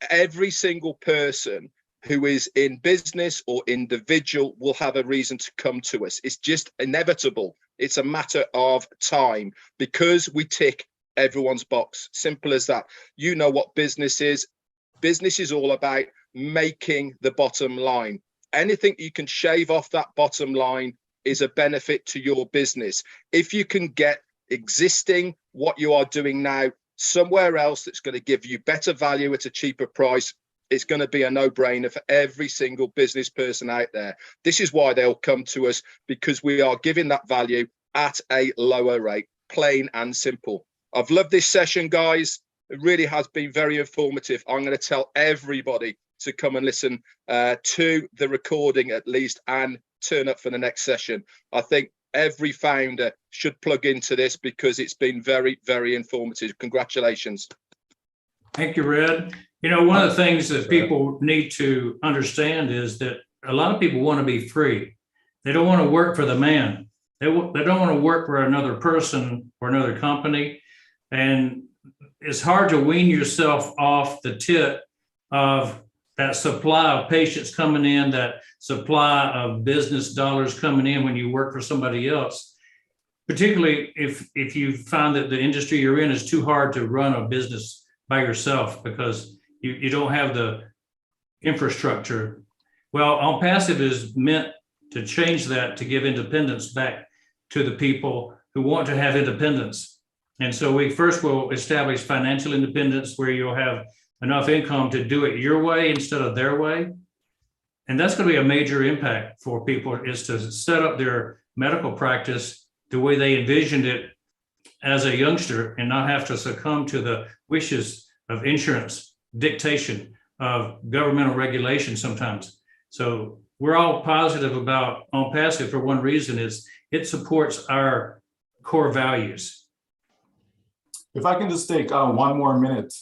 Every single person who is in business or individual will have a reason to come to us. It's just inevitable. It's a matter of time because we tick everyone's box. Simple as that. You know what business is. Business is all about making the bottom line. Anything you can shave off that bottom line is a benefit to your business. If you can get existing what you are doing now somewhere else that's going to give you better value at a cheaper price, it's going to be a no-brainer for every single business person out there. This is why they'll come to us, because we are giving that value at a lower rate, plain and simple. I've loved this session, guys. It really has been very informative. I'm going to tell everybody to come and listen to the recording at least and turn up for the next session. I think every founder should plug into this because it's been very, very informative. Congratulations. Thank you, Red. You know, one of the things that people need to understand is that a lot of people want to be free. They don't want to work for the man. They don't want to work for another person or another company. And it's hard to wean yourself off the tit of that supply of patients coming in, that supply of business dollars coming in when you work for somebody else. Particularly if you find that the industry you're in is too hard to run a business by yourself because you don't have the infrastructure. Well, On Passive is meant to change that, to give independence back to the people who want to have independence. And so we first will establish financial independence where you'll have enough income to do it your way instead of their way. And that's going to be a major impact for people, is to set up their medical practice the way they envisioned it as a youngster and not have to succumb to the wishes of insurance dictation, of governmental regulation sometimes. So we're all positive about On Passive for one reason, is it supports our core values. If I can just take 1 more minute,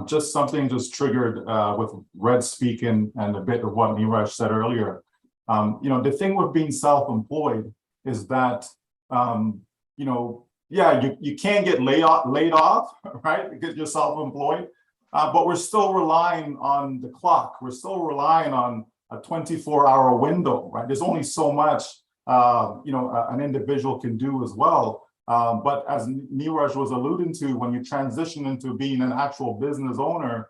just something just triggered with Red speaking and a bit of what Neeraj said earlier. You know, the thing with being self-employed is that, you know, yeah, you can't get laid off, right? Because you're self-employed, but we're still relying on the clock. We're still relying on a 24-hour window, right? There's only so much, you know, an individual can do as well. But as Neeraj was alluding to, when you transition into being an actual business owner,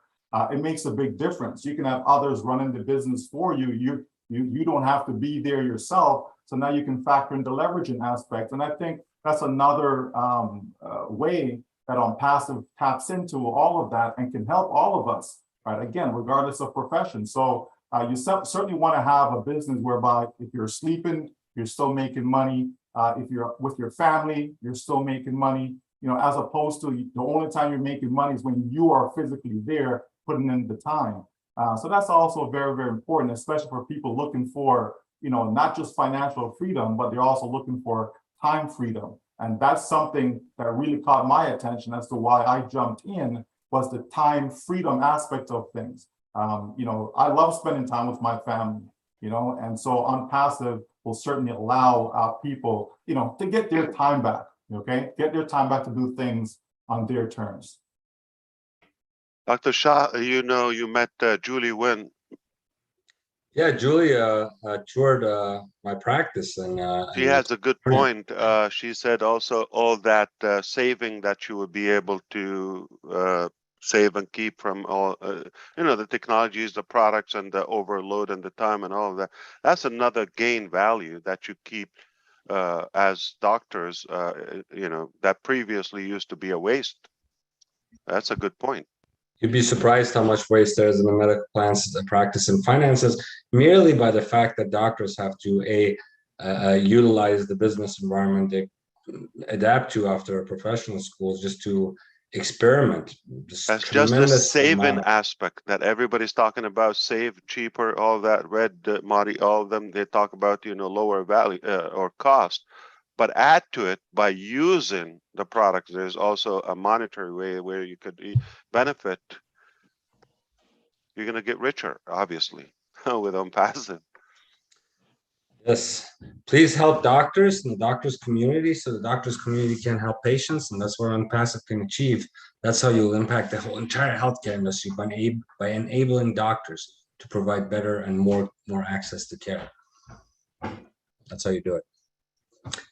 it makes a big difference. You can have others running the business for you. You don't have to be there yourself. So now you can factor in the leveraging aspect. And I think that's another way that OnPassive taps into all of that and can help all of us, right? Again, regardless of profession. So you certainly want to have a business whereby if you're sleeping, you're still making money. If you're with your family, you're still making money. You know, as opposed to the only time you're making money is when you are physically there putting in the time. So that's also very, very important, especially for people looking for, you know, not just financial freedom, but they're also looking for time freedom. And that's something that really caught my attention as to why I jumped in, was the time freedom aspect of things. You know, I love spending time with my family, you know, and so OnPassive will certainly allow people, you know, to get their time back, okay? Get their time back to do things on their terms. Dr. Shah, you know, you met Julie Nguyen. Yeah, Julie toured my practice, and She has a good point. She said also all that saving that you would be able to save and keep from all, you know, the technologies, the products, and the overload and the time and all of that. That's another gain value that you keep as doctors, you know, that previously used to be a waste. That's a good point. you'd be surprised how much waste there is in the medical plans, practice, and finances, merely by the fact that doctors have to utilize the business environment they adapt to after professional schools just to experiment. That's just the saving aspect that everybody's talking about. Save, cheaper, all that. Red, Marty, all of them, they talk about, you know, lower value or cost. But add to it by using the product. There's also a monetary way where you could benefit. You're going to get richer, obviously, with OnPassive. Yes, please help doctors and the doctors community so the doctors community can help patients, and that's what OnPassive can achieve. That's how you'll impact the whole entire healthcare industry, by enabling doctors to provide better and more access to care. That's how you do it.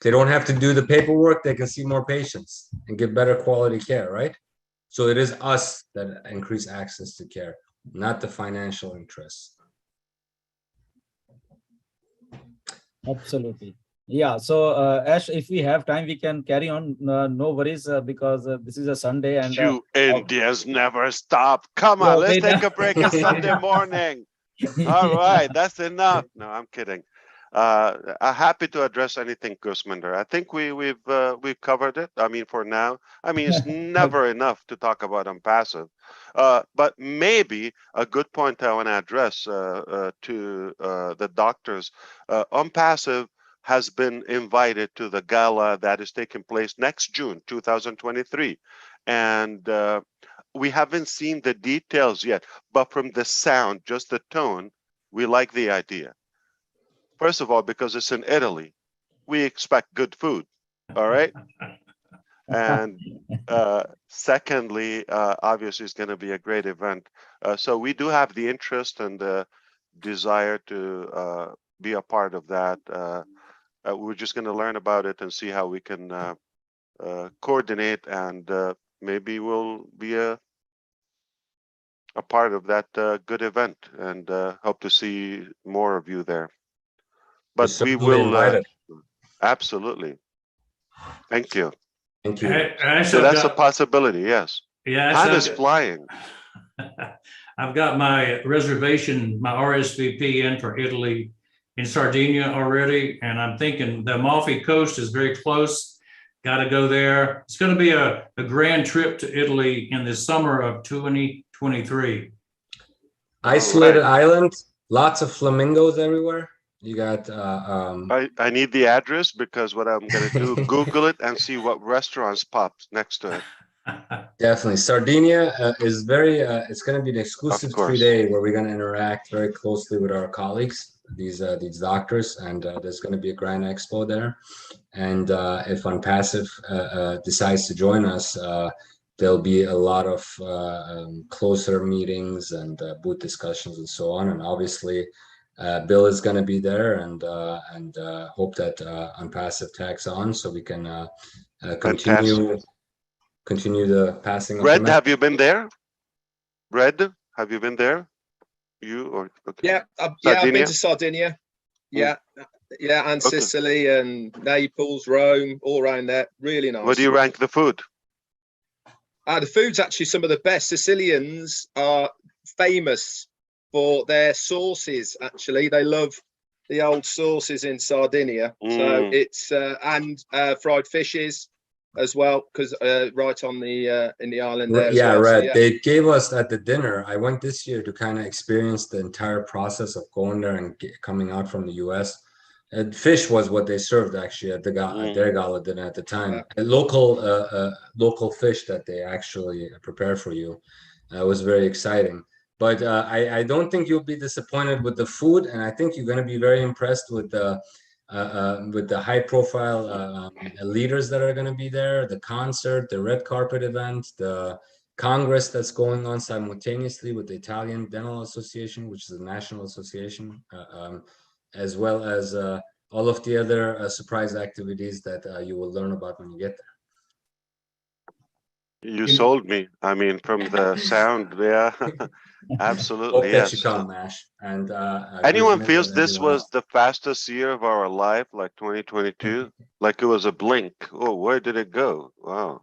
They don't have to do the paperwork, they can see more patients and get better quality care, right? So it is us that increase access to care, not the financial interests. Absolutely. Yeah. So, Ash, if we have time, we can carry on. No worries, because this is a Sunday and you Indians never stop. Come on, let's take a break. It's Sunday morning. All right, that's enough. No, I'm kidding. I'm happy to address anything, Gusminder. I think we've covered it. I mean, for now. I mean, it's never enough to talk about OnPassive. But maybe a good point I want to address to the doctors. OnPassive has been invited to the gala that is taking place next June 2023, and we haven't seen the details yet. But from the sound, just the tone, we like the idea. First of all, because it's in Italy, we expect good food. All right. And secondly, obviously, it's going to be a great event. So we do have the interest and the desire to be a part of that. We're just going to learn about it and see how we can coordinate, and maybe we'll be a part of that good event, and hope to see more of you there. But we will absolutely. Thank you. Thank you. So that's a possibility. Yes. Yeah. Time is flying. I've got my reservation, my RSVP in for Italy in Sardinia already. And I'm thinking the Amalfi Coast is very close. Got to go there. It's going to be a grand trip to Italy in the summer of 2023. Isolated island, lots of flamingos everywhere. You got I need the address, because what I'm going to do, Google it and see what restaurants pop next to it. Definitely. Sardinia is very, it's going to be an exclusive 3-day where we're going to interact very closely with our colleagues, these doctors, and there's going to be a grand expo there. And if OnPassive decides to join us, there'll be a lot of closer meetings and booth discussions and so on. And obviously, Bill is going to be there, and hope that OnPassive tags on so we can continue the passing of Red, have you been there? Red, have you been there? You or okay. Yeah, I've Sardinia? been to Sardinia. Yeah, yeah, and Okay. Sicily and Naples, Rome, all around there. Really nice. What do you rank the food? The food's actually some of the best. Sicilians are famous for their sauces. Actually, they love the old sauces in Sardinia. So it's and fried fishes as well, because right on the in the island there as Yeah, well. right. So, yeah. They gave us at the dinner. I went this year to kind of experience the entire process of going there and coming out from the US. And fish was what they served actually at the their gala dinner at the time. A local fish that they actually prepare for you. Was very exciting. But I don't think you'll be disappointed with the food, and I think you're going to be very impressed with the high profile leaders that are going to be there, the concert, the red carpet event, the Congress that's going on simultaneously with the Italian Dental Association, which is a national association, as well as all of the other surprise activities that you will learn about when you get there. You sold me. I mean, from the sound, yeah, absolutely, Hope that you yes. come, Mash. And Anyone Grisman feels and this everyone was else. the fastest year of our life, like 2022? Like it was a blink. Oh, where did it go? Wow.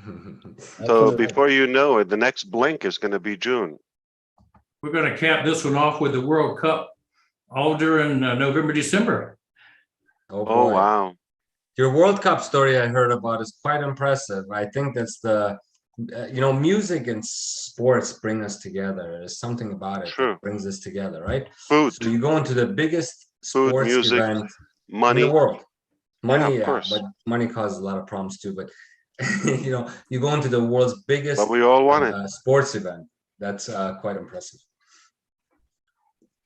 So Absolutely. before you know it, the next blink is going to be June. We're going to cap this one off with the World Cup all during November, December. Oh Oh, boy. wow. Your World Cup story I heard about is quite impressive. I think that's music and sports bring us together. There's something about it True. that brings us together, right? Food, So you go into the biggest food, sports music, event in the money. world. Yeah, Money, of course. but money causes a lot of problems too. But you go into the world's biggest But we all want it. sports event. That's quite impressive.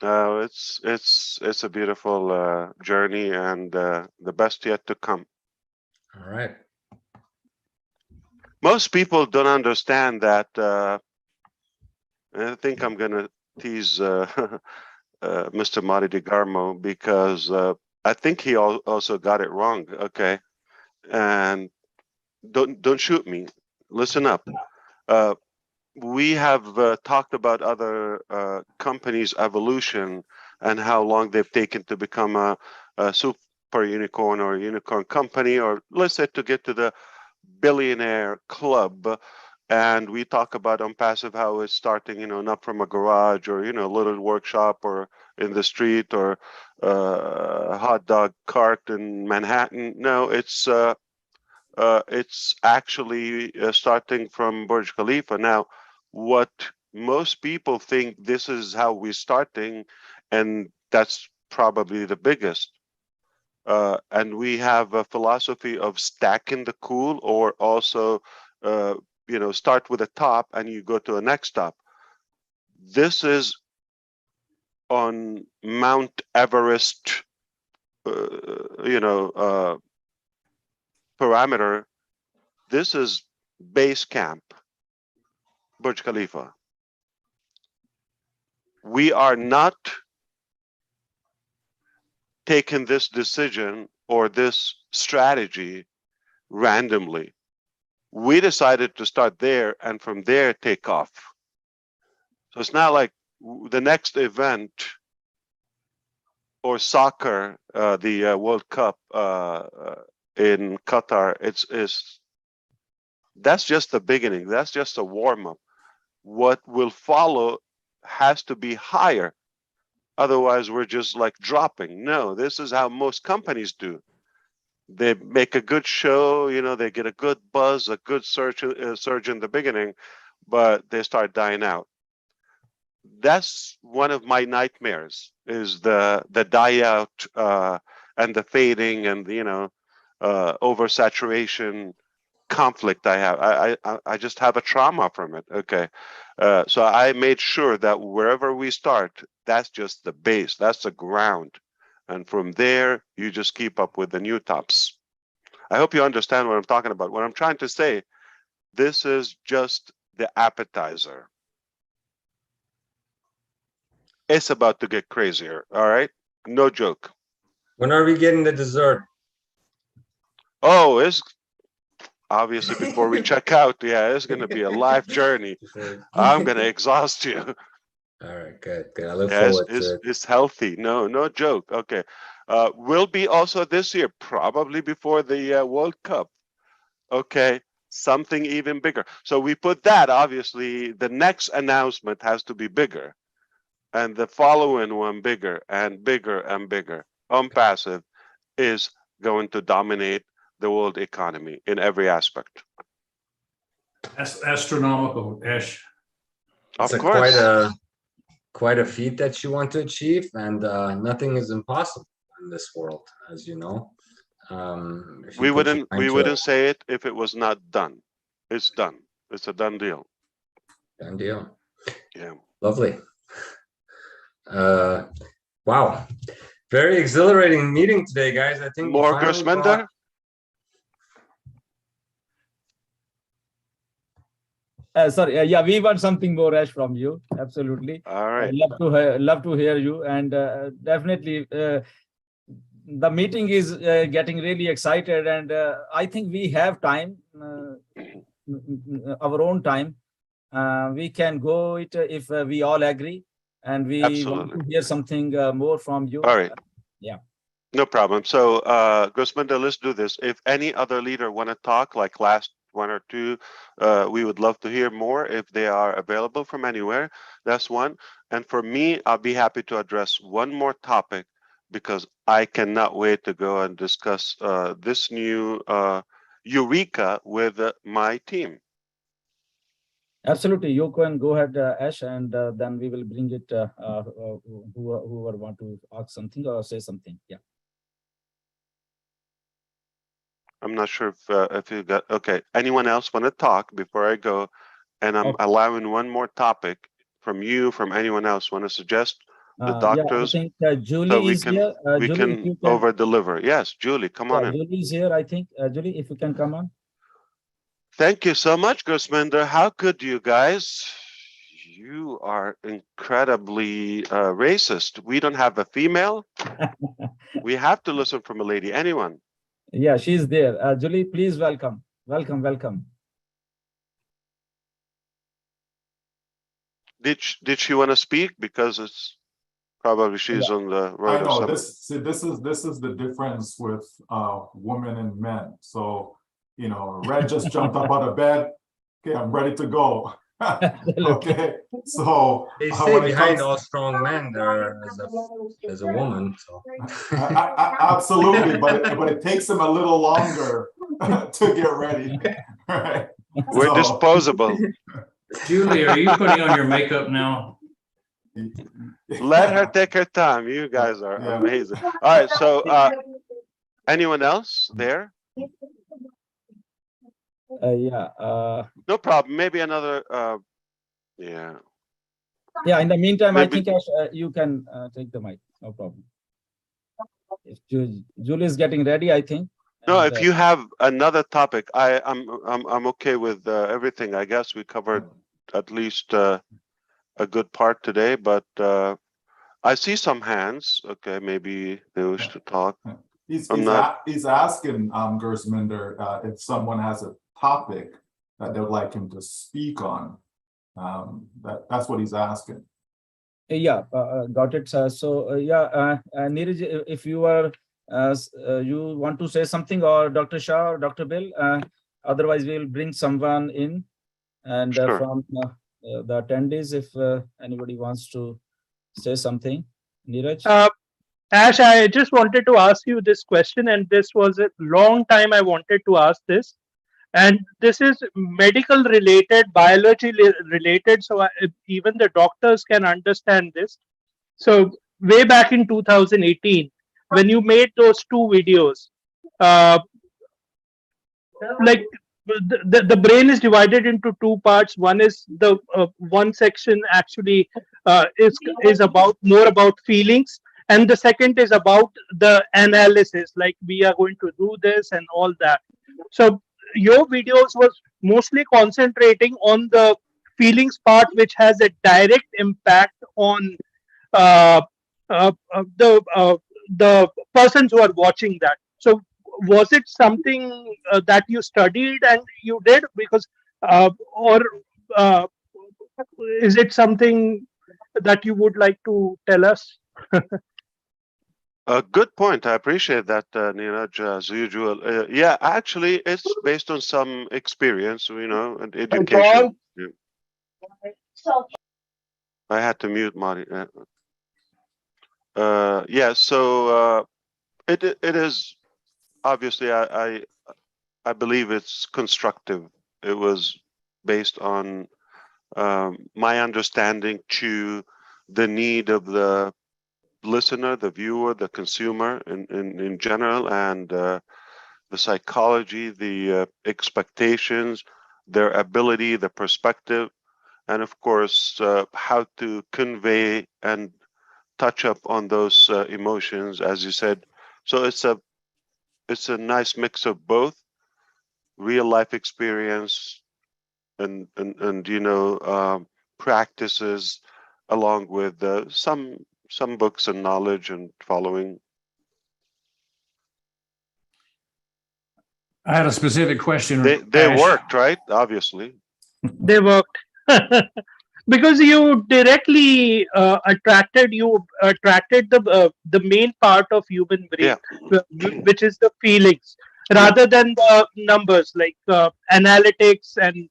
It's a beautiful journey and the best yet to come. All right. Most people don't understand that. I think I'm going to tease Mr. Marty DeGarmo because I think he also got it wrong. Okay, and don't shoot me. Listen up. We have talked about other companies' evolution and how long they've taken to become a super unicorn or a unicorn company, or let's say to get to the billionaire club. And we talk about on passive how it's starting, not from a garage or a little workshop or in the street or a hot dog cart in Manhattan. No, it's actually starting from Burj Khalifa. Now, what most people think this is how we're starting, and that's probably the biggest. And we have a philosophy of stacking the cool, or also, start with a top and you go to the next top. This is on Mount Everest, parameter. This is base camp, Burj Khalifa. We are not taking this decision or this strategy randomly. We decided to start there and from there take off. So it's not like the next event or soccer, the World Cup in Qatar. That's just the beginning. That's just a warm up. What will follow has to be higher. Otherwise, we're just like dropping. No, this is how most companies do. They make a good show, they get a good buzz, a good surge in the beginning, but they start dying out. That's one of my nightmares, is the die out and the fading and oversaturation conflict I have. I just have a trauma from it. Okay, so I made sure that wherever we start, that's just the base, that's the ground, and from there you just keep up with the new tops. I hope you understand what I'm talking about. What I'm trying to say, this is just the appetizer. It's about to get crazier. All right, no joke. When are we getting the dessert? Oh, it's obviously before we check out. Yeah, it's going to be a life journey. I'm going to exhaust you. All right, good, good. I look Yes, forward to it. is healthy. No, no joke. Okay. Will be also this year, probably before the World Cup. Okay. Something even bigger. So we put that, obviously, the next announcement has to be bigger, and the following one bigger and bigger and bigger. Passive is going to dominate the world economy in every aspect. That's astronomical, Ash. Of It's course. quite a feat that you want to achieve, and nothing is impossible in this world, as you know. If you We put your wouldn't mind we to wouldn't say it if it was not done. It's done. It's a done deal. done deal. Yeah. Lovely. Wow, very exhilarating meeting today, guys. I think we More finally Gersminder? Sorry, yeah, we want something more, Ash, from you. Absolutely. All right. Love to hear you, and definitely the meeting is getting really excited, and I think we have time, our own time. We can go it if we all agree, and we want Absolutely. to hear something more from you. All right. Yeah. No problem. So, Gersminder, let's do this. If any other leader want to talk, like last one or two, we would love to hear more if they are available from anywhere. That's one. And for me, I'll be happy to address one more topic because I cannot wait to go and discuss this new Eureka with my team. Absolutely, you can go ahead, Ash, and then we will bring it. Whoever want to ask something or say something. Yeah. I'm not sure if you got okay. Anyone else want to talk before I go? And I'm Okay. allowing one more topic from you, from anyone else want to suggest the Yeah, I doctors, think so Julie we is can here. we Julie, if can you can. over deliver. Yes, Julie, come on in. Julie is here. I think Julie, if you can come on. Thank you so much, Gersminder. How could you guys? You are incredibly racist. We don't have a female. We have to listen from a lady. Anyone? Yeah, she's there. Julie, please welcome. Welcome. Did she want to speak? Because it's probably she's on the road I or know something. this is the difference with women and men. So, Red just jumped up out of bed. Okay, I'm ready to go. Okay, so They say when it behind comes, all strong men there is a woman. So absolutely, but it takes them a little longer to get ready. Right. We're So, disposable. Julie, are you putting on your makeup now? Let her take her time. You guys are Yeah. amazing. All right, so anyone else there? Yeah. No problem. Maybe another. Yeah. Yeah. In the meantime, I Maybe- think Ash, you can take the mic. No problem. If Julie is getting ready, I think. No, And, if you have another topic, I'm okay with everything. I guess we covered at least a good part today, but I see some hands. Okay, maybe they wish to talk. He's asking Gersminder if someone has a topic that they would like him to speak on. That's what he's asking. yeah, got it. Neeraj, if you are you want to say something, or Dr. Shah or Dr. Bill, otherwise we will bring someone in, and Sure. from the attendees, if anybody wants to say something. Neeraj? Ash, I just wanted to ask you this question, and this was a long time I wanted to ask this. And this is medical related, biology related, so even the doctors can understand this. So way back in 2018, when you made those two videos, like the brain is divided into two parts. One is the one section actually is about more about feelings, and the second is about the analysis, like we are going to do this and all that. So your videos was mostly concentrating on the feelings part, which has a direct impact on uh, the persons who are watching that. So was it something that you studied and you did, because or uh, is it something that you would like to tell us? A good point. I appreciate that, Neeraj, as usual. Yeah, actually, it's based on some experience, and Hey, education. John? Yeah. I had to mute Marty. Yeah, so it is obviously I believe it's constructive. It was based on my understanding to the need of the listener, the viewer, the consumer in general, and the psychology, the expectations, their ability, the perspective, and of course, how to convey and touch up on those emotions, as you said. So it's a nice mix of both real life experience and practices, along with some books and knowledge and following. I had a specific question. They Ash. worked, right? Obviously. They worked. Because you directly attracted the main part of human brain, Yeah. which is the feelings, rather than the numbers, like analytics and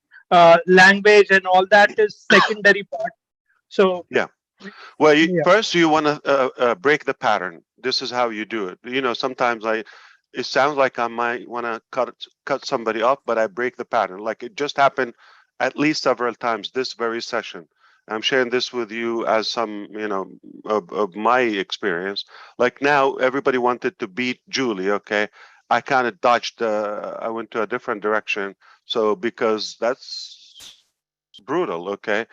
language and all that is secondary part. So Yeah. Well, yeah. first you want to break the pattern. This is how you do it. Sometimes it sounds like I might want to cut somebody off, but I break the pattern. Like it just happened at least several times this very session. I'm sharing this with you as some, of my experience. Like now, everybody wanted to beat Julie. Okay, I kind of dodged. I went to a different direction. So because that's brutal. Okay,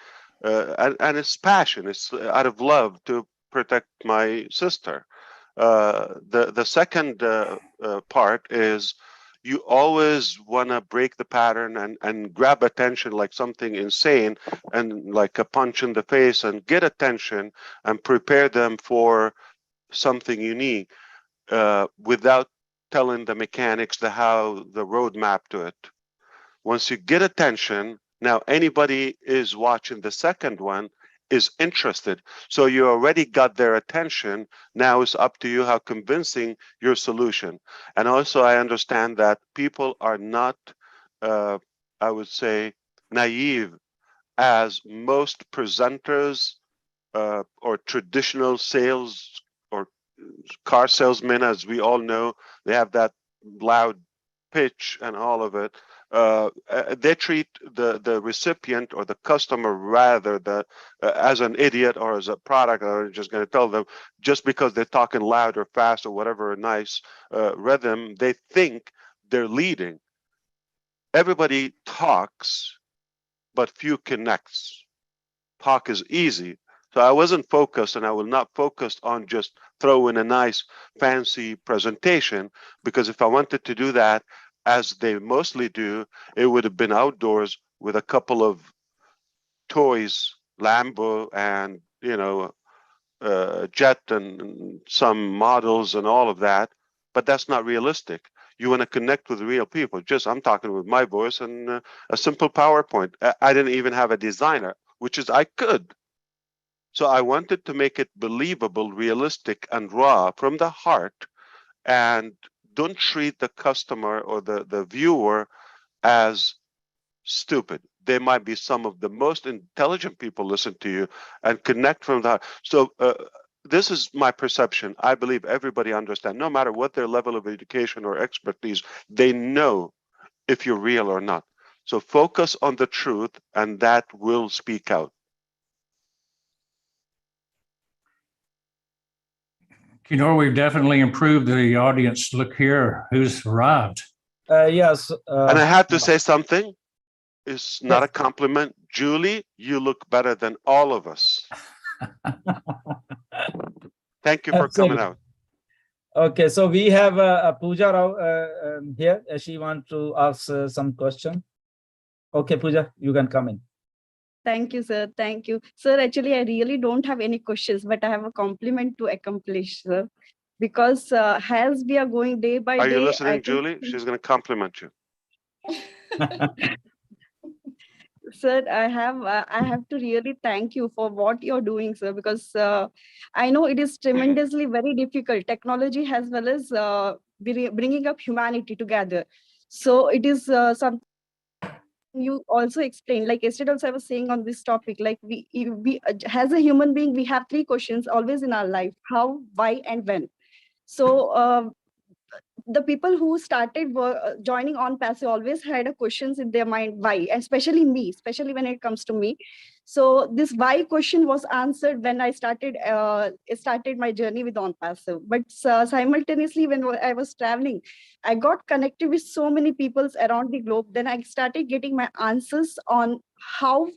and it's passion. It's out of love to protect my sister. The second part is you always want to break the pattern and grab attention like something insane and like a punch in the face and get attention and prepare them for something unique without telling the mechanics, the roadmap to it. Once you get attention, now anybody is watching the second one is interested. So you already got their attention. Now it's up to you how convincing your solution. And also I understand that people are not, I would say, naive, as most presenters or traditional sales or car salesmen, as we all know, they have that loud pitch and all of it. They treat the recipient or the customer rather as an idiot or as a product, or just going to tell them just because they're talking loud or fast or whatever nice rhythm, they think they're leading. Everybody talks, but few connects. Talk is easy. So I wasn't focused, and I will not focus on just throwing a nice fancy presentation, because if I wanted to do that, as they mostly do, it would have been outdoors with a couple of toys, Lambo and, jet and some models and all of that. But that's not realistic. You want to connect with real people. I'm talking with my voice and a simple PowerPoint. I didn't even have a designer, which is I could. So I wanted to make it believable, realistic, and raw from the heart, and don't treat the customer or the viewer as stupid. They might be some of the most intelligent people listen to you and connect from that. So this is my perception. I believe everybody understands, no matter what their level of education or expertise, they know if you're real or not. So focus on the truth, and that will speak out. Kinor, we've definitely improved the audience. Look here, who's arrived. Yes. And I have to say something. It's not Yes. a compliment. Julie, you look better than all of us. Thank you for coming Absolutely. out. Okay, so we have Pooja Rao here. She wants to ask some question. Okay, Pooja, you can come in. Thank you, sir. Thank you. Sir, actually, I really don't have any questions, but I have a compliment to accomplish, sir. Because as we are going day by Are day, you listening, I can Julie? She's going to compliment you. Sir, sir, I have to really thank you for what you're doing, sir, because I know it is tremendously very difficult. Technology as well as bringing up humanity together. So it is something you also explained. Like yesterday, also I was saying on this topic, like we as a human being, we have three questions always in our life: how, why, and when. So the people who started joining on passive always had a questions in their mind why, and especially me, especially when it comes to me. So this why question was answered when I started my journey with on passive. But simultaneously, when I was traveling, I got connected with so many people around the globe. Then I started getting my answers on how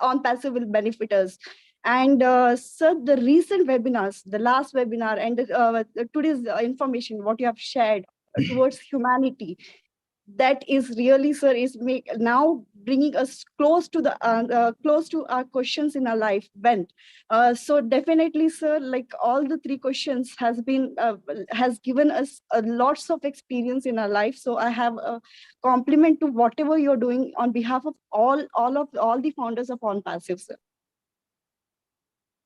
on passive will benefit us. And sir, the recent webinars, the last webinar, and today's information, what you have shared towards humanity, that is really, sir, is now bringing us close to the close to our questions in our life. When so definitely, sir, like all the three questions has given us lots of experience in our life. So I have a compliment to whatever you're doing on behalf of all the founders of On Passive, sir.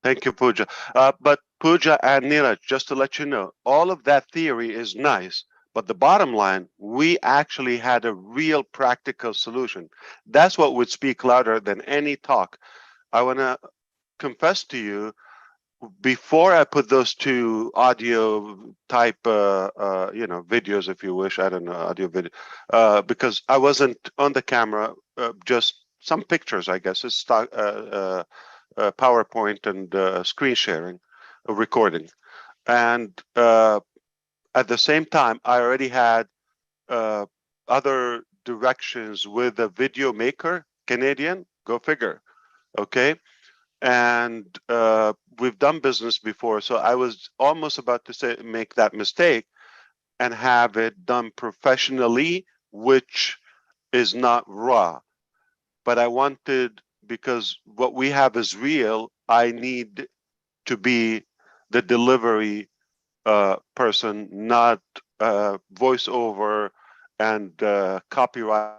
Thank you, Pooja. But Pooja and Neeraj, just to let you know, all of that theory is nice, but the bottom line, we actually had a real practical solution. That's what would speak louder than any talk. I want to confess to you, before I put those two audio type, videos, if you wish, I don't know, audio video, because I wasn't on the camera, just some pictures, I guess, it's stock, PowerPoint and screen sharing, recording. And at the same time, I already had other directions with a video maker, Canadian, go figure, okay? And we've done business before, so I was almost about to make that mistake and have it done professionally, which is not raw. But I wanted, because what we have is real, I need to be the delivery person, not voiceover and copyright.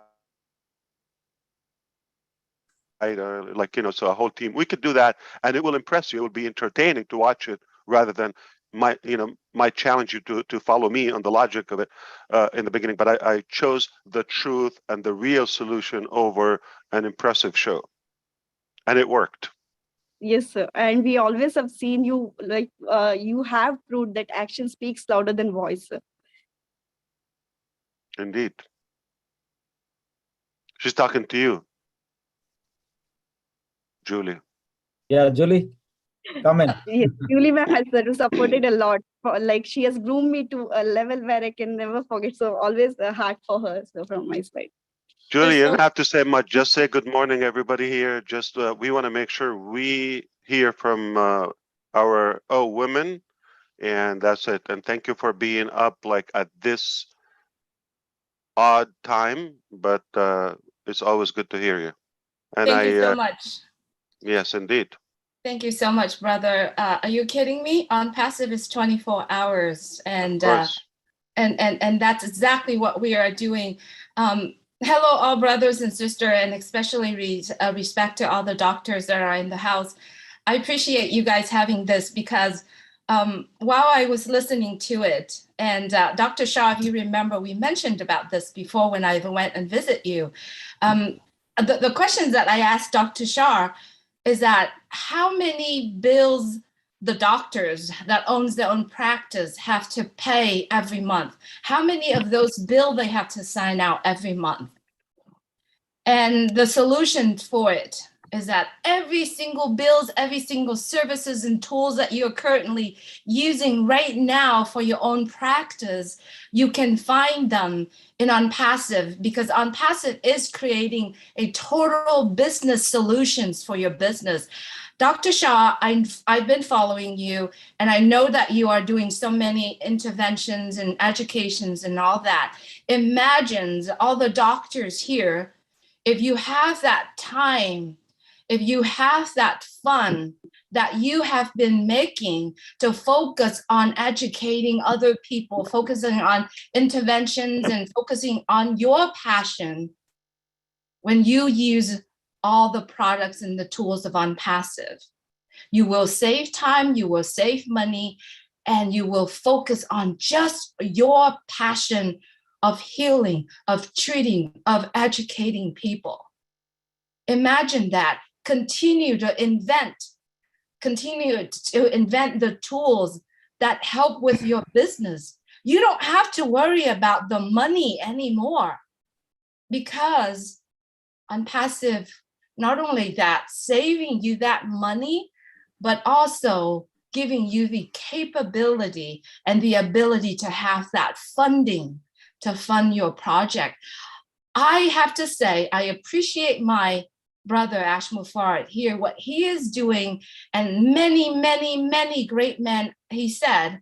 So a whole team, we could do that and it will impress you. It will be entertaining to watch it rather than might challenge you to follow me on the logic of it in the beginning. But I chose the truth and the real solution over an impressive show, and it worked. Yes, sir. And we always have seen you, like you have proved that action speaks louder than voice, sir. Indeed. She's talking to you, Julie. Yeah, Julie, come in. Yes, Julie ma'am has supported a lot. Like she has groomed me to a level where I can never forget. So always a heart for her. So from my side. Julie, you don't have to say much. Just say good morning, everybody here. Just we want to make sure we hear from our women, and that's it. And thank you for being up like at this odd time, but it's always good to hear you. And Thank you so much. Yes, indeed. Thank you so much, brother. Are you kidding me? On passive is 24 hours, and that's exactly what we are doing. Hello, all brothers and sisters, and especially respect to all the doctors that are in the house. I appreciate you guys having this because while I was listening to it, and Dr. Shah, if you remember, we mentioned about this before when I went and visit you. The questions that I asked Dr. Shah is that how many bills the doctors that owns their own practice have to pay every month? How many of those bills they have to sign out every month? And the solution for it is that every single bills, every single services and tools that you're currently using right now for your own practice, you can find them in OnPassive, because OnPassive is creating a total business solutions for your business. Dr. Shah, I've been following you, and I know that you are doing so many interventions and educations and all that. Imagine all the doctors here, if you have that time, if you have that fun that you have been making to focus on educating other people, focusing on interventions and focusing on your passion, when you use all the products and the tools of OnPassive. You will save time, you will save money, and you will focus on just your passion of healing, of treating, of educating people. Imagine that. Continue to invent the tools that help with your business. You don't have to worry about the money anymore, because OnPassive, not only that, saving you that money, but also giving you the capability and the ability to have that funding to fund your project. I have to say, I appreciate my brother Ash Mufareh here, what he is doing, and many, many, many great men, he said,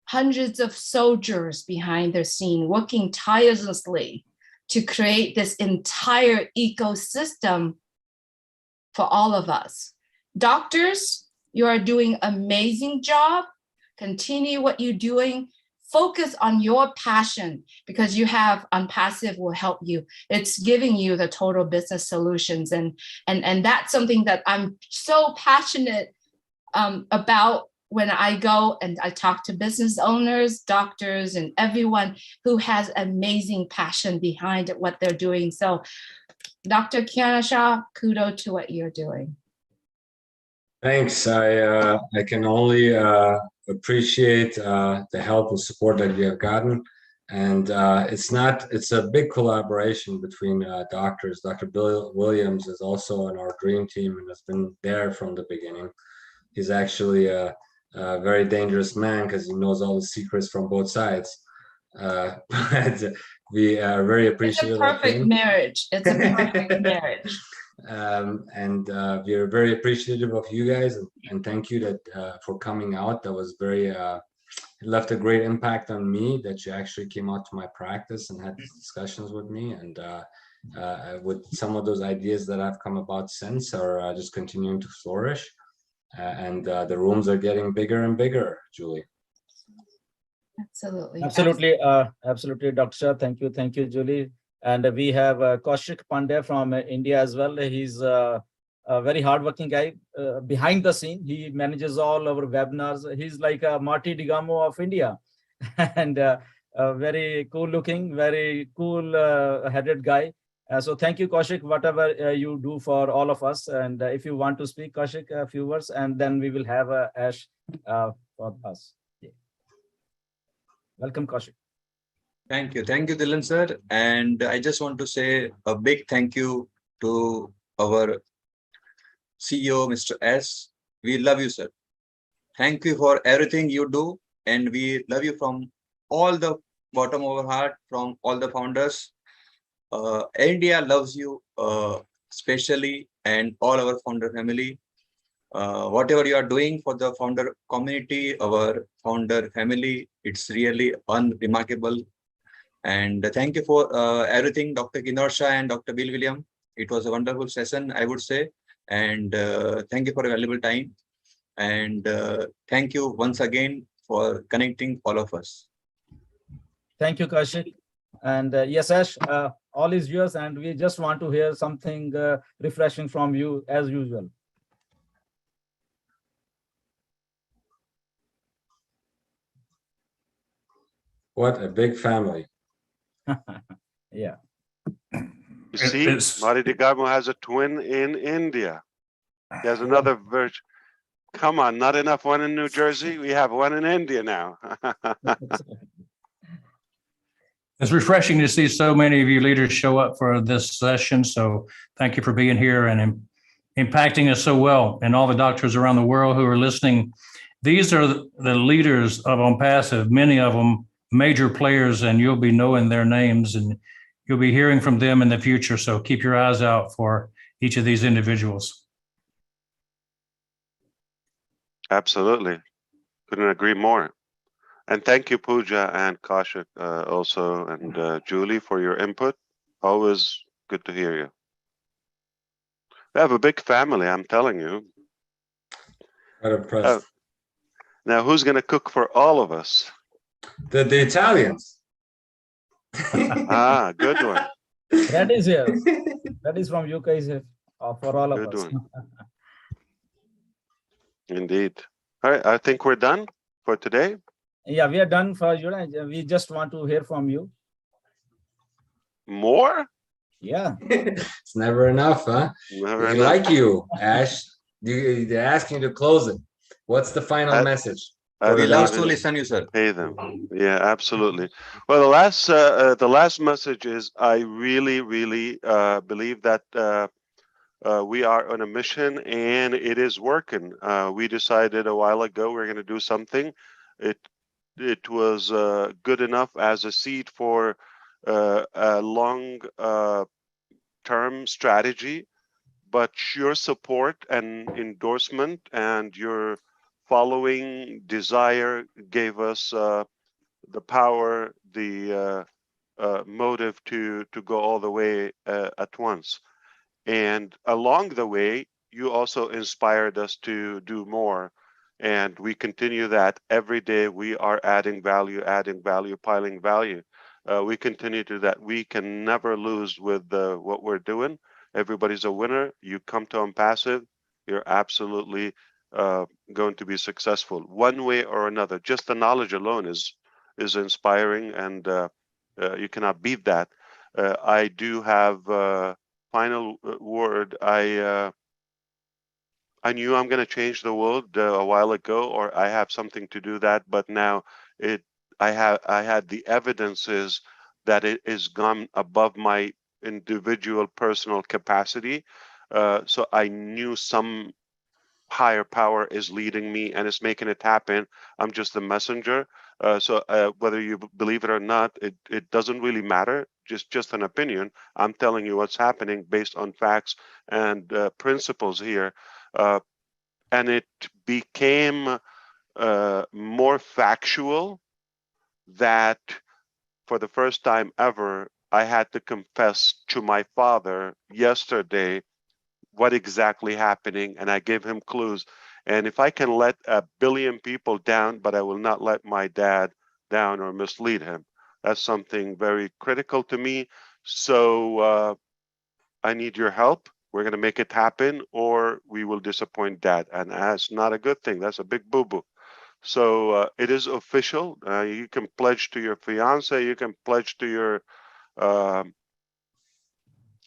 hundreds of soldiers behind the scene working tirelessly to create this entire ecosystem for all of us. Doctors, you are doing amazing job. Continue what you're doing. Focus on your passion, because you have OnPassive will help you. It's giving you the total business solutions. And that's something that I'm so passionate about when I go and I talk to business owners, doctors, and everyone who has amazing passion behind what they're doing. So Dr. Kiana Shah, kudos to what you're doing. Thanks. I can only appreciate the help and support that you have gotten. And it's a big collaboration between doctors. Dr. Bill Williams is also on our dream team and has been there from the beginning. He's actually a very dangerous man because he knows all the secrets from both sides. But we are very appreciative. It's a perfect marriage. It's a perfect marriage. And we are very appreciative of you guys, and thank you that for coming out. That was very it left a great impact on me, that you actually came out to my practice and had these discussions with me, and with some of those ideas that have come about since are just continuing to flourish, and the rooms are getting bigger and bigger, Julie. Absolutely. Absolutely, Dr. Shah. Thank you, Julie. And we have Kaushik Pandey from India as well. He's a very hardworking guy behind the scene. He manages all our webinars. He's like a Marty DiGamo of India, and very cool looking, very cool headed guy. So thank you, Kaushik, whatever you do for all of us. And if you want to speak, Kaushik, a few words, and then we will have Ash for us. Yeah. Welcome, Kaushik. Thank you, Dylan sir. And I just want to say a big thank you to our CEO, Mr. S. We love you, sir. Thank you for everything you do, and we love you from all the bottom of our heart, from all the founders. India loves you especially, and all our founder family. Whatever you are doing for the founder community, our founder family, it's really unremarkable. And thank you for everything, Dr. Kinosha and Dr. Bill William. It was a wonderful session, I would say. And thank you for a valuable time. And thank you once again for connecting all of us. Thank you, Kaushik. And yes, Ash, all is yours. And we just want to hear something refreshing from you as usual. What a big family. Yeah. You see, Marty DiGamo has a twin in India. He has another version. Come on, not enough one in New Jersey. We have one in India now. It's refreshing to see so many of you leaders show up for this session. So thank you for being here and impacting us so well. And all the doctors around the world who are listening. These are the leaders of OnPassive, many of them major players, and you'll be knowing their names and you'll be hearing from them in the future. So keep your eyes out for each of these individuals. Absolutely. Couldn't agree more. And thank you, Pooja and Kaushik also, and Julie, for your input. Always good to hear you. We have a big family, I'm telling you. I'm impressed. Now, who's going to cook for all of us? The Italians. Good one. That is here. That is from UK. for all of Good us. one. Indeed. All right, I think we're done for today. Yeah, we are done for you. We just want to hear from you. More? Yeah. It's never enough, huh? Never They enough. like you, Ash. They're asking you to close it. What's the final message? We love to even listen you, sir. pay them. Yeah, absolutely. Well, the last message is I really, really believe that we are on a mission and it is working. We decided a while ago we're going to do something. It was good enough as a seed for a long term strategy, but your support and endorsement and your following desire gave us the power, the motive to go all the way at once. And along the way, you also inspired us to do more. And we continue that every day. We are adding value, piling value. We continue to do that. We can never lose with what we're doing. Everybody's a winner. You come to Passive, you're absolutely going to be successful one way or another. Just the knowledge alone is inspiring, and you cannot beat that. I do have final word. I knew I'm going to change the world a while ago, or I have something to do that, but now I had the evidences that it is gone above my individual personal capacity. So I knew some higher power is leading me and it's making it happen. I'm just the messenger. So whether you believe it or not, it doesn't really matter. Just an opinion. I'm telling you what's happening based on facts and principles here. And it became more factual that for the first time ever, I had to confess to my father yesterday what exactly happening, and I gave him clues. And if I can let 1 billion people down, but I will not let my dad down or mislead him, that's something very critical to me. So I need your help. We're going to make it happen, or we will disappoint dad. And that's not a good thing. That's a big boo-boo. So it is official. You can pledge to your fiance. You can pledge to your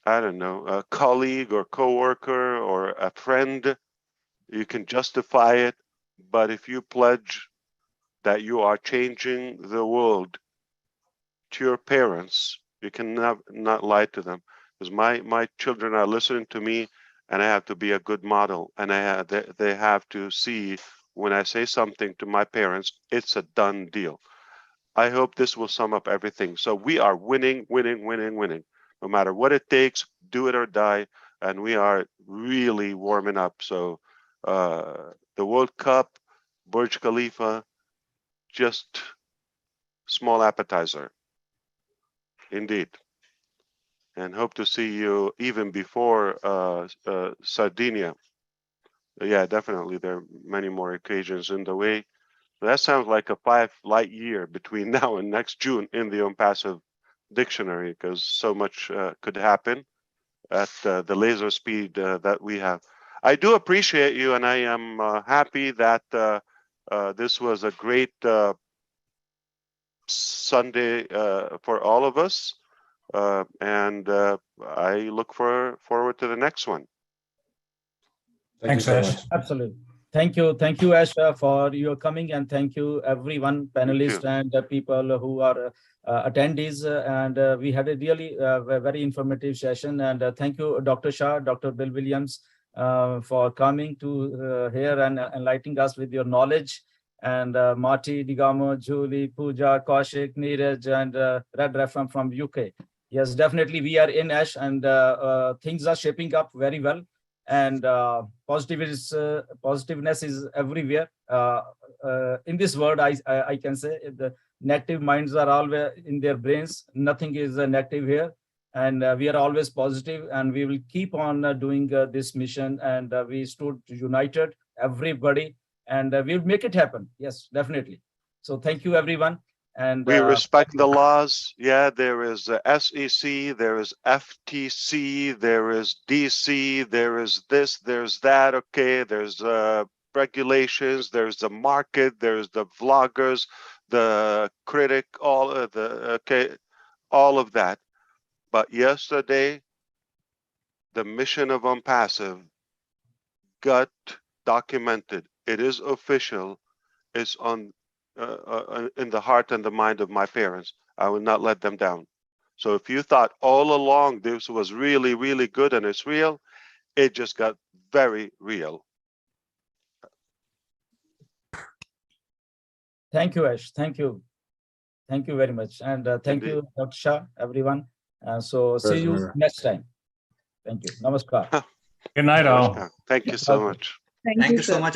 I don't know, a colleague or coworker or a friend. You can justify it, but if you pledge that you are changing the world to your parents, you can not lie to them, because my children are listening to me, and I have to be a good model, and they have to see when I say something to my parents, it's a done deal. I hope this will sum up everything. So we are winning, winning, winning, winning. No matter what it takes, do it or die. And we are really warming up. So the World Cup, Burj Khalifa, just small appetizer. Indeed. And hope to see you even before Sardinia. Yeah, definitely. There are many more occasions in the way. That sounds like a 5 light year between now and next June in the Passive dictionary, because so much could happen at the laser speed that we have. I do appreciate you, and I am happy that this was a great Sunday for all of us, and I look forward to the next one. Thank you so much. Absolutely. Thank you, Ash, for your coming, and thank you, everyone, panelists and people who are attendees. And we had a really very informative session. And thank you, Dr. Shah, Dr. Bill Williams, for coming to here and enlightening us with your knowledge. And Marty, Digamo, Julie, Pooja, Kaushik, Neeraj, and Red Refam from UK. Yes, definitely, we are in Ash, and things are shaping up very well. And positiveness is everywhere. In this world, I can say the negative minds are always in their brains. Nothing is negative here. And we are always positive, and we will keep on doing this mission. And we stood united, everybody, and we'll make it happen. Yes, definitely. So thank you, everyone. And we respect the laws. Yeah, there is SEC, there is FTC, there is DC, there is this, there's that. Okay, there's regulations, there's the market, there's the vloggers, the critic, all of all of that. But yesterday, the mission of Unpassive got documented. It is official. It's on in the heart and the mind of my parents. I will not let them down. So if you thought all along this was really, really good and it's real, it just got very real. Thank you, Ash. Thank you. Thank you very much. And thank Indeed. you, Dr. Shah, everyone. So see you Pleasure. next time. Thank you. Namaskar. Good night, all. Namaskar. Thank you so Okay. much. Thank you so much.